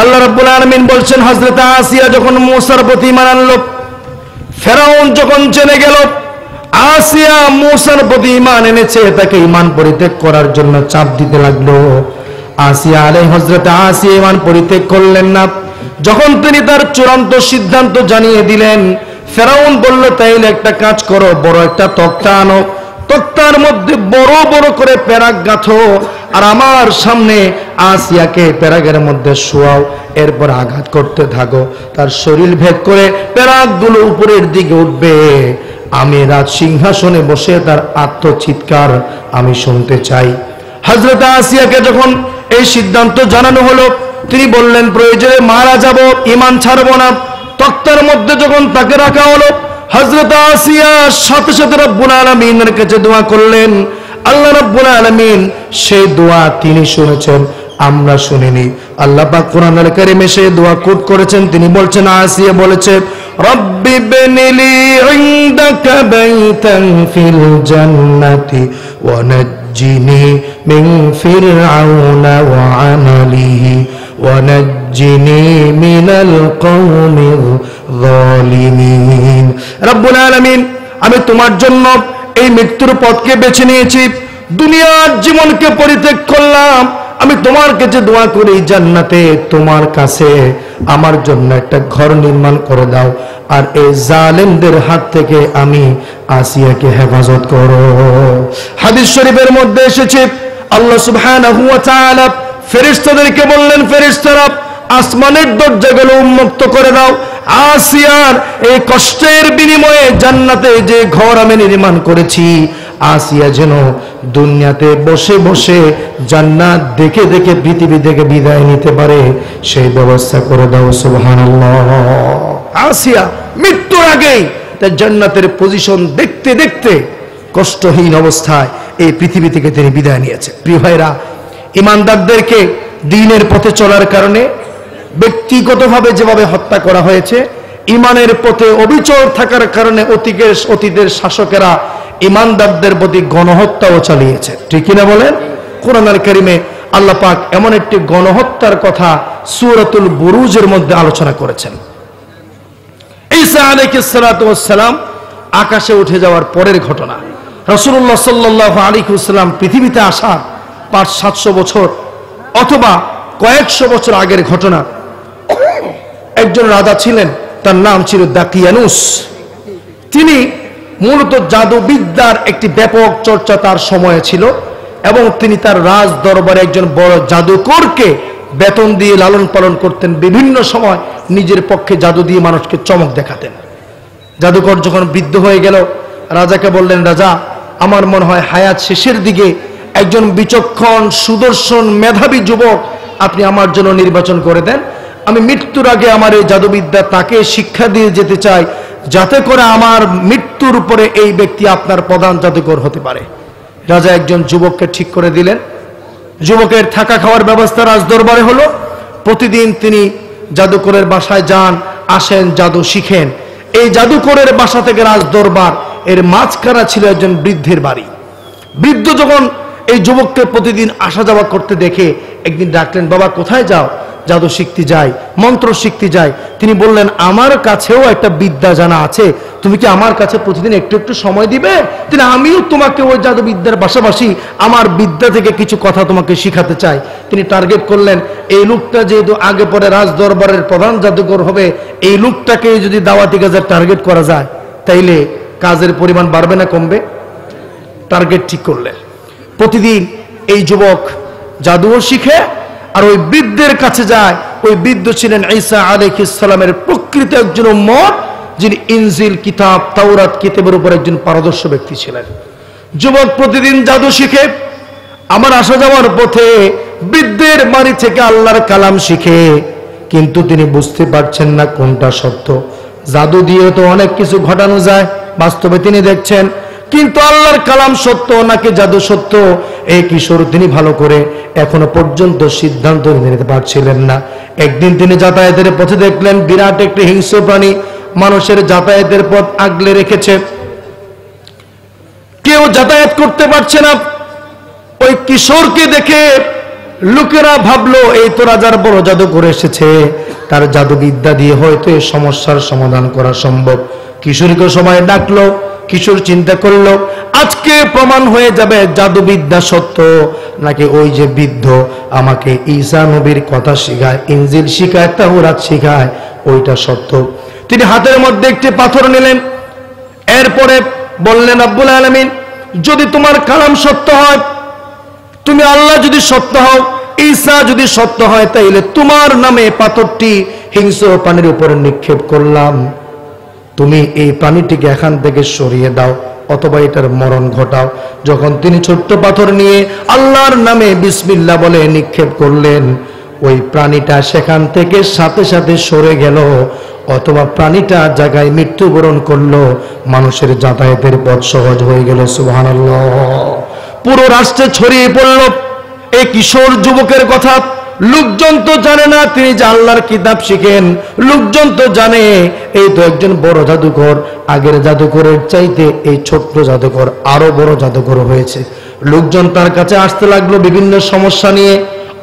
A: আল্লাহ রাব্বুল আলামিন বলছেন হযরতে আসিয়া যখন মূসার প্রতি ঈমান আনলো, ফেরাউন যখন জেনে গেল আসিয়া মূসার প্রতি ঈমান এনেছে, তাকে ঈমান পরিত্যাগ করার জন্য চাপ দিতে লাগলো। আসিয়া হযরতে আসিয়া ঈমান পরিত্যাগ করলেন না। যখন তিনি তার চূড়ান্ত সিদ্ধান্ত জানিয়ে দিলেন, ফেরাউন বলল তাইলে একটা কাজ করো, বড় একটা তক্তা আনো, তক্তার মধ্যে বড় বড় করে প্যারাক গাঁথো, আর আমার সামনে আসিয়াকে প্যারাকের মধ্যে শোয়াও, এরপর আঘাত করতে থাকো, তার শরীর ভেদ করে প্যারাকগুলো উপরের দিকে উঠবে, আমি রাজ সিংহাসনে বসে তার আত্মচিৎকার আমি শুনতে চাই। হযরত আসিয়াকে যখন এই সিদ্ধান্ত জানানো হলো, তিনি বললেন প্রয়োজনে মারা যাব, ঈমান ছাড়বো না। তক্তার মধ্যে যখন তাকে রাখা হলো, হযরত আসিয়া সাথে সাথে রব্বুল আলামিনের কাছে দোয়া করলেন। আল্লাহ রব্বুল আলামিন সেই দোয়া তিনি শুনেছেন, আমরা শুনিনি। আল্লাহ পাক কোরআনুল কারীমে সেই দোয়া কোট করেছেন। তিনি বলছেন, আসিয়া বলেছে রব্বি বিনিলি ইনদাকা বাইতান ফিল জান্নাতি ওয়া নাজ্জিনি মিন ফিরআউনা ওয়া আমালিহি ওয়ানাজ্জিনি মিনাল কওমিল যালিমিন। রব্বুল আলামিন, আমি তোমার জন্য এই মৃত্যুর পথকে বেছে নিয়েছি, দুনিয়ার জীবনকে পরিত্যাগ করলাম। আমি তোমার কাছে দোয়া করি জান্নাতে তোমার কাছে আমার জন্য একটা ঘর নির্মাণ করে দাও, আর এই জালেমদের হাত থেকে আমি আসিয়াকে হেফাজত করো। হাদিস শরীফের মধ্যে এসেছে আল্লাহ সুবহানাহু ওয়া তাআলা ফেরেশতাদেরকে বললেন, ফেরেশতারা আসমানের দরজাগুলো উন্মুক্ত করে দাও, আসিয়ার এই কষ্টের বিনিময়ে জান্নাতে যে ঘর আমি নির্মাণ করেছি, আসিয়া যেন দুনিয়াতে বসে বসে জান্নাত দেখে দেখে পৃথিবী থেকে বিদায় নিতে পারে, সেই ব্যবস্থা করে দাও। সুবহানাল্লাহ। আসিয়া মৃত্যুর আগেই তার জান্নাতের পজিশন দেখতে দেখতে কষ্টহীন অবস্থায় এই পৃথিবী থেকে তিনি বিদায় নিয়েছে। প্রিয় ভাইরা, ঈমানদারদেরকে দ্বীনের পথে চলার কারণে ব্যক্তিগতভাবে যেভাবে হত্যা করা হয়েছে, ইমানের পথে অবিচল থাকার কারণে অতীতের শাসকেরা ইমানদারদের প্রতি গণহত্যাও চালিয়েছে। ঠিক কিনা বলেন? কোরআনুল কারীমে আল্লাহ পাক এমন একটি গণহত্যার কথা সূরাতুল বুরুজের মধ্যে আলোচনা করেছেন। ঈসা আলাইহিস সালাতু ওয়াস সালাম আকাশে উঠে যাওয়ার পরের ঘটনা। রাসূলুল্লাহ সাল্লাল্লাহু আলাইহি ওয়াসাল্লাম পৃথিবীতে আসার 500-700 বছর অথবা কয়েকশো বছর আগের ঘটনা। একজন রাজা ছিলেন, তার নাম ছিল দাকিয়ানুস। তিনি মূলত জাদুবিদ্যার একটি ব্যাপক চর্চা তার সময়ে ছিল এবং তিনি তার রাজ দরবারে একজন বড় জাদুকরকে বেতন দিয়ে লালন পালন করতেন। বিভিন্ন সময় নিজের পক্ষে জাদু দিয়ে মানুষকে চমক দেখাতেন। জাদুকর যখন বৃদ্ধ হয়ে গেল, রাজাকে বললেন, রাজা, আমার মনে হয় হায়াত শেষের দিকে একজন বিচক্ষণ, সুদর্শন, মেধাবী যুবক আপনি আমার জন্য নির্বাচন করে দেন। আমি মৃত্যুর আগে আমার এই জাদুবিদ্যা তাকে শিক্ষা দিয়ে যেতে চাই, যাতে করে আমার মৃত্যুর উপরে এই ব্যক্তি আপনার প্রধান জাদুকর হতে পারে। রাজা একজন যুবককে ঠিক করে দিলেন। যুবকের থাকা খাওয়ার ব্যবস্থা রাজ দরবারে হলো। প্রতিদিন তিনি জাদুকরের বাসায় যান, আসেন, জাদু শিখেন। এই জাদুকরের বাসা থেকে রাজ দরবার এর মাঝখানা ছিল একজন বৃদ্ধের বাড়ি। বৃদ্ধ যখন এই যুবককে প্রতিদিন আসা যাওয়া করতে দেখে একদিন ডাকলেন, বাবা কোথায় যাও? জাদু শিখতে যাই, মন্ত্র শিখতে যাই। তিনি বললেন, আমার কাছেও একটা বিদ্যা জানা আছে, তুমি কি আমার কাছে প্রতিদিন একটু একটু সময় দিবে? তিনি, আমিও তোমাকে ওই জাদু বিদ্যার পাশাপাশি আমার বিদ্যা থেকে কিছু কথা তোমাকে শিখাতে চাই। তিনি টার্গেট করলেন, এই লোকটা যেহেতু আগে পরে রাজ দরবারের প্রধান জাদুকর হবে, এই লোকটাকে যদি দাওয়াতি কাজে টার্গেট করা যায় তাইলে কাজের পরিমাণ বাড়বে না কমবে? টার্গেট ঠিক করলেন। প্রতিদিন এই যুবক জাদুও শিখে আর ওই বৃদ্ধের কাছে যায়। ওই বৃদ্ধ ছিলেন ঈসা আলাইহিস সালামের প্রকৃত একজন উম্মত, যিনি ইনজিল কিতাব, তাওরাত কিতাবের উপর একজন পারদর্শী ব্যক্তি ছিলেন। যুবক প্রতিদিন জাদু শিখে আমার আসা যাওয়ার পথে বৃদ্ধের বাড়ি থেকে আল্লাহর কালাম শিখে, কিন্তু তিনি বুঝতে পারছেন না কোনটা সত্য। জাদু দিয়ে তো অনেক কিছু ঘটানো যায়, বাস্তবে তিনি দেখছেন, কিন্তু আল্লাহর কালাম সত্য নাকি জাদু সত্য, এই কিশোর তিনি ভালো করে এখনো পর্যন্ত সিদ্ধান্ত নিতে পারছিলেন না। একদিন তিনি যাতায়াতের পথে দেখলেন বিরাট একটি হিংস্র প্রাণী মানুষের যাতায়াতের পথ আগলে রেখেছে, কেউ যাতায়াত করতে পারছে না। ওই কিশোরকে দেখে লোকেরা ভাবলো, এই তো রাজার বড় জাদু করে এসেছে, তার জাদুবিদ্যা দিয়ে হয়তো এই সমস্যার সমাধান করা সম্ভব। কিশোরকে সময় ডাকলো। কিশোর চিন্তা করলো, আজকে প্রমাণ হয়ে যাবে জাদুবিদ্যা সত্য নাকি ওই যে বৃদ্ধ আমাকে ঈসা নবীর কথা শিখায়, ইনজিল শিখায়, তাওরাত শিখায়, ওইটা সত্য। তিনি হাতের মধ্যে একটি পাথর নিলেন। এরপরে বললেন, রব্বুল আলামিন, যদি তোমার কালাম সত্য হয়, তুমি আল্লাহ যদি সত্য হও, ঈসা যদি সত্য হয়, তাইলে তোমার নামে পাথরটি হিংস্র প্রাণীর উপরে নিক্ষেপ করলাম। তুমি এই প্রাণীটিকে এখান থেকে সরিয়ে দাও অথবা এটার মরণ ঘটাও। যখন তিনি ছোট্ট পাথর নিয়ে আল্লাহর নামে বিসমিল্লাহ বলে নিক্ষেপ করলেন, ওই প্রাণীটা সেখান থেকে সাথে সাথে সরে গেল অথবা প্রাণীটা জায়গায় মৃত্যুবরণ করলো। মানুষের যাতায়াতের পথ সহজ হয়ে গেল। সুবহানাল্লাহ। পুরো রাষ্ট্রে ছড়িয়ে পড়ল এই কিশোর যুবকের কথা। লোকজন তো জানে না তিনি যে আল্লাহর কিতাব শিখেন, লোকজন তো জানে এই তো একজন বড় জাদুকর। আগের জাদুকরের চাইতে এই ছোট্ট জাদুকর আরো বড় জাদুকর হয়েছে। লোকজন তার কাছে আসতে লাগলো বিভিন্ন সমস্যা নিয়ে।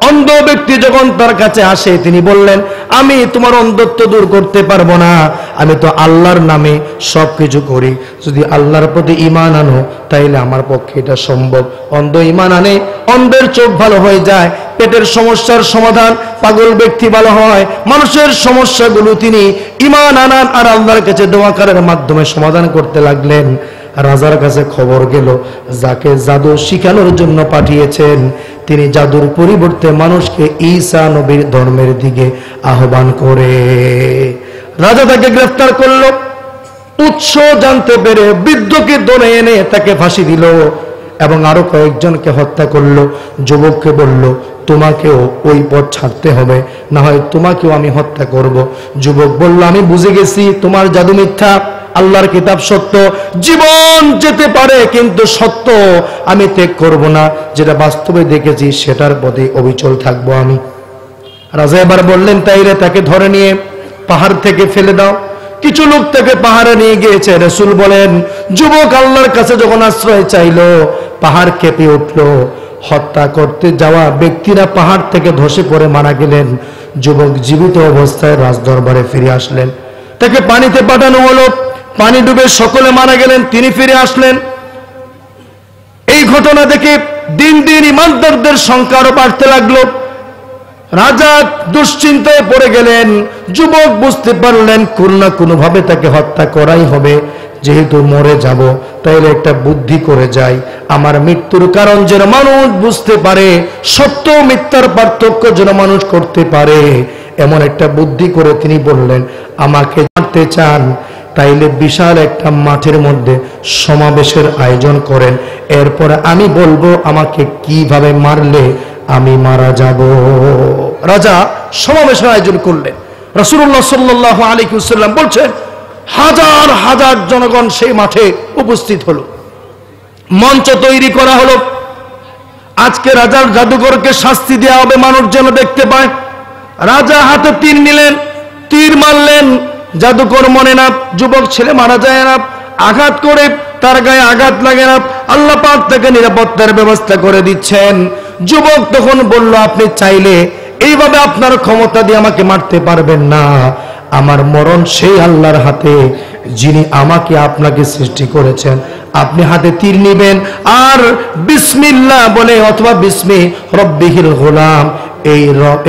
A: অন্ধ ব্যক্তি যখন তার কাছে আসে, তিনি বললেন, আমি তোমার অন্ধত্ব দূর করতে পারবো না, আমি তো আল্লাহর নামে সবকিছু করি, যদি আল্লাহর প্রতি ঈমান আনো তাইলে আমার পক্ষে এটা সম্ভব। অন্ধ ঈমান আনে, অন্ধের চোখ ভালো হয়ে যায়, পেটের সমস্যার সমাধান, পাগল ব্যক্তি ভালো হয়। মানুষের সমস্যাগুলো তিনি ঈমান আনান আর আল্লাহর কাছে দোয়া করার মাধ্যমে সমাধান করতে লাগলেন। রাজার কাছে খবর গেল, যাকে জাদু শিখানোর জন্য পাঠিয়েছেন তিনি জাদুর পরিবর্তে মানুষকে ঈসা নবীর ধর্মের দিকে আহ্বান করে। রাজা তাকে গ্রেফতার করল। উৎস জানতে পেরে বৃদ্ধকে ধরে এনে তাকে ফাঁসি দিল এবং আরো কয়েকজনকে হত্যা করলো। যুবককে বলল, তোমাকেও ওই পথ ছাড়তে হবে, না হয় তোমাকেও আমি হত্যা করব। যুবক বলল, আমি বুঝে গেছি তোমার জাদু মিথ্যা, আল্লাহর কিতাব সত্য। জীবন যেতে পারে কিন্তু সত্য আমি ত্যাগ করব না, যেটা বাস্তবে দেখেছি সেটার পথে অবিচল থাকবো আমি। রাজা এবার বললেন, তাইলে তাকে ধরে নিয়ে পাহাড় থেকে ফেলে দাও। কিছু লোক তাকে পাহাড়ে নিয়ে গিয়েছে। রাসূল বলেন, যুবক আল্লাহর কাছে যখন আশ্রয় চাইলো, পাহাড় কেঁপে উঠলো। হত্যা করতে যাওয়া ব্যক্তিরা পাহাড় থেকে ধসে পড়ে মারা গেলেন। যুবক জীবিত অবস্থায় রাজদরবারে ফিরে আসলেন। তাকে পানিতে পাঠানো হলো, পানি ডুবে সকলে মারা গেলেন, তিনি ফিরে আসলেন। এই ঘটনা দেখে দিন দিন ইমানদারদের সংখ্যা আরো বাড়তে লাগলো। রাজা দুশ্চিন্তায় পড়ে গেলেন। যুবক বুঝতে পারলেন কোন না কোনো ভাবে তাকে হত্যা করাই হবে। যেহেতু মরে যাব, তাইলে একটা বুদ্ধি করে যাই। আমার মৃত্যুর কারণ যেন মানুষ বুঝতে পারে, সত্য মিথ্যার পার্থক্য যেন মানুষ করতে পারে, এমন একটা বুদ্ধি করে তিনি বললেন, আমাকে মারতে চান তাইলে বিশাল একটা মাঠের মধ্যে সমাবেশের আয়োজন করেন। এরপরে আমি বলবো আমাকে কিভাবে মারলে আমি মারা যাব। রাজা সমাবেশের আয়োজন করলেন। রাসূলুল্লাহ সাল্লাল্লাহু আলাইহি ওয়াসাল্লাম বলছেন, হাজার হাজার জনগণ সেই মাঠে উপস্থিত হলো। মঞ্চ তৈরি করা হলো। আজকে রাজার জাদুঘরকে শাস্তি দেওয়া হবে, মানুষ যেন দেখতে পায়। রাজা হাতে তীর নিলেন, তীর মারলেন। জাদুকর মনে না, যুবক ছেলে মারা যায় না, আঘাত করে তার গায়ে আঘাত লাগে না। আল্লাহ পাক তাকে নিরাপত্তার ব্যবস্থা করে দিচ্ছেন। যুবক তখন বলল, আপনি চাইলে এইভাবে আপনার ক্ষমতা দিয়ে আমাকে মারতে পারবেন না। আমার মরণ সেই আল্লাহর হাতে, যিনি আমাকে আপনাকে সৃষ্টি করেছেন। আপনি হাতে তীর নিবেন আর বিসমিল্লাহ বলে অথবা বিসমি রব্বিহিল গোলাম,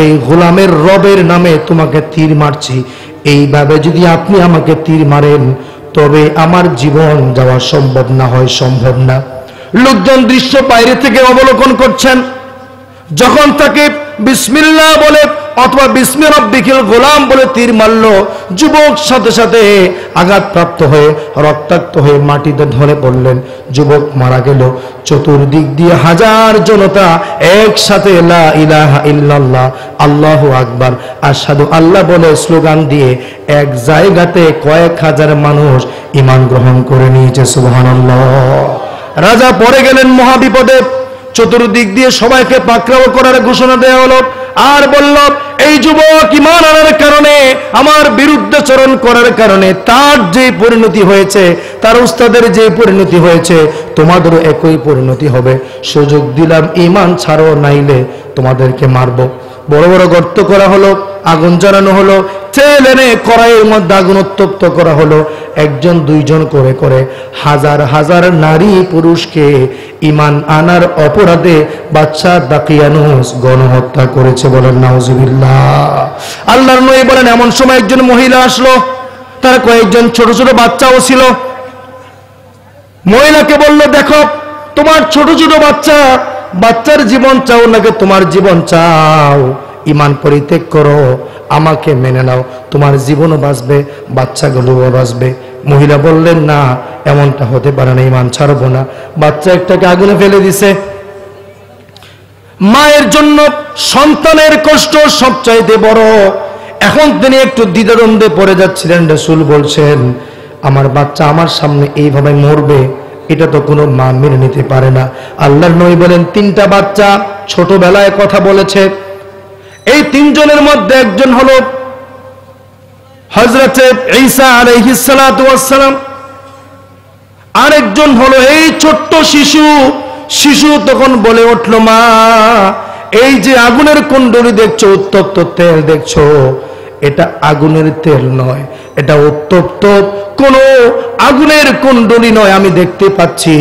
A: এই গোলামের রবের নামে তোমাকে তীর মারছি, এইভাবে যদি আপনি আমাকে তীর মারেন তবে আমার জীবন যাওয়া সম্ভব না হয় সম্ভব না। লোকজন দৃশ্য বাইরে থেকে অবলোকন করছেন। যখন তাকে বিসমিল্লাহ বলে অথবা বিসমি রব্বিকিল গোলাম বলে তীর মারল, যুবক সাথে সাথে আঘাতপ্রাপ্ত হয়ে রক্তাক্ত হয়ে মাটিতে ধরে পড়লেন। যুবক মারা গেল। চতুর্দিক দিয়ে হাজার জনতা একসাথে লা ইলাহা ইল্লাল্লাহ আল্লাহু আকবার আশহাদু আল্লাহ বলে স্লোগান দিয়ে এক জায়গাতে কয়েক হাজার মানুষ ঈমান গ্রহণ করে নিয়েছে। সুবহানাল্লাহ। রাজা পড়ে গেলেন মহাবিপদে। চতুর্দিক দিয়ে সবাইকে পাকড়াও করার ঘোষণা দেওয়া হলো। আর বলল, এই যুবক ঈমান আনার কারণে, আমার বিরুদ্ধাচরণ করার কারণে তার যে পরিণতি হয়েছে, তার উস্তাদের যে পরিণতি হয়েছে, তোমাদেরও একই পরিণতি হবে। সুযোগ দিলাম, ঈমান ছাড়ো, নাইলে তোমাদেরকে মারব। বড় বড় গর্ত করা হলো, আগুন জ্বালানো হলো, তেল এনে কড়াইয়ের মধ্যে আগুন উত্তপ্ত করা হলো। একজন দুইজন করে করে হাজার হাজার নারী পুরুষকে ঈমান আনার অপরাধে বাচ্চা দাকিয়ানুস গণহত্যা করেছে। বলেন নাউজুবিল্লাহ। আল্লাহর নবী বলেন, এমন সময় একজন মহিলা আসলো, তার কয়েকজন ছোট ছোট বাচ্চাও ছিল। মহিলাকে বলল, দেখো তোমার ছোট ছোট বাচ্চার জীবন চাও নাকি তোমার জীবন চাও? ঈমান পরিত্যাগ করো, আমাকে মেনে নাও, তোমার জীবনও বাঁচবে, বাচ্চাগুলোও বাঁচবে। মহিলা বললেন, না, এমনটা হতে পারে না, ঈমান ছাড়বো না। বাচ্চা একটাকে আগুনে ফেলে দিছে। মায়ের জন্য সন্তানের কষ্ট সবচাইতে বড়। এখন তিনি একটু দ্বিধাদ্বন্দ্বে পড়ে যাচ্ছিলেন। রাসূল বলছেন, আমার বাচ্চা আমার সামনে এইভাবে মরবে, এটা তো কোনো মা মেনে নিতে পারে না। আল্লাহর নবী বলেন, তিনটা বাচ্চা ছোটবেলায় কথা বলেছে। এই তিনজনের মধ্যে একজন হলো হযরতে ঈসা আলাইহিস সালাতু ওয়াস সালাম, আরেকজন হলো এই ছোট্ট শিশু তখন বলে উঠল, মা, এই যে আগুনের কুণ্ডলী দেখছো, উত্তপ্ত তেল দেখছো, এটা আগুনের তেল নয়, এটা উত্তপ্ত কোনো আগুনের কুণ্ডলী নয়, আমি দেখতে পাচ্ছি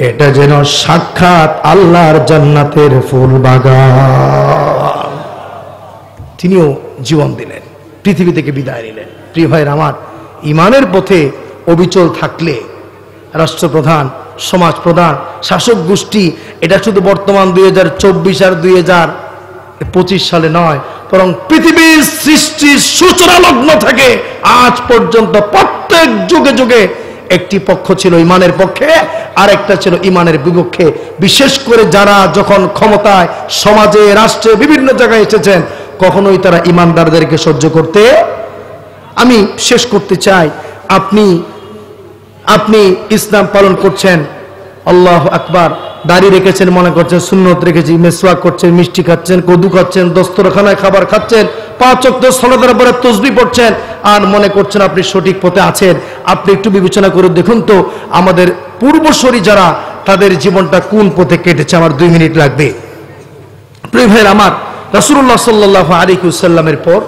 A: এটা যেন সাক্ষাৎ আল্লাহর জান্নাতের ফুল বাগান। তিনিও জীবন দিলেন, পৃথিবী থেকে বিদায় নিলেন। প্রিয় ভাইয়ের আমার, ঈমানের পথে অবিচল থাকলে রাষ্ট্রপ্রধান, সমাজ প্রধান, শাসক গোষ্ঠী, এটা শুধু বর্তমান 2024 আর 2025 সালে নয়, বরং পৃথিবীর সৃষ্টির সূচনা লগ্ন থেকে আজ পর্যন্ত প্রত্যেক যুগে যুগে একটি পক্ষ ছিল ঈমানের পক্ষে, আর একটা ছিল ঈমানের বিপক্ষে। বিশেষ করে যারা যখন ক্ষমতায়, সমাজে, রাষ্ট্রে বিভিন্ন জায়গায় এসেছেন, কখনোই তারা ঈমানদারদেরকে সহ্য করতে। আমি শেষ করতে চাই, আপনি ইসলাম পালন করছেন, আল্লাহু আকবার, দাড়ি রেখেছেন, মনে করছেন সুন্নত রেখেছি, মেসওয়াক করছেন, মিষ্টি খাচ্ছেন, কদু খাচ্ছেন, দস্তরখানায় খাবার খাচ্ছেন, 5 ওয়াক্ত সালাতের পরে তাসবিহ পড়ছেন, আর মনে করছেন আপনি সঠিক পথে আছেন। আপনি একটু বিবেচনা করে দেখুন তো আমাদের পূর্বসূরি যারা, তাদের জীবনটা কোন পথে কেটেছে। আমার 2 মিনিট লাগবে। প্রিয় ভাইয়ের আমার, রাসূলুল্লাহ সাল্লাল্লাহু আলাইহি ওয়াসাল্লামের পর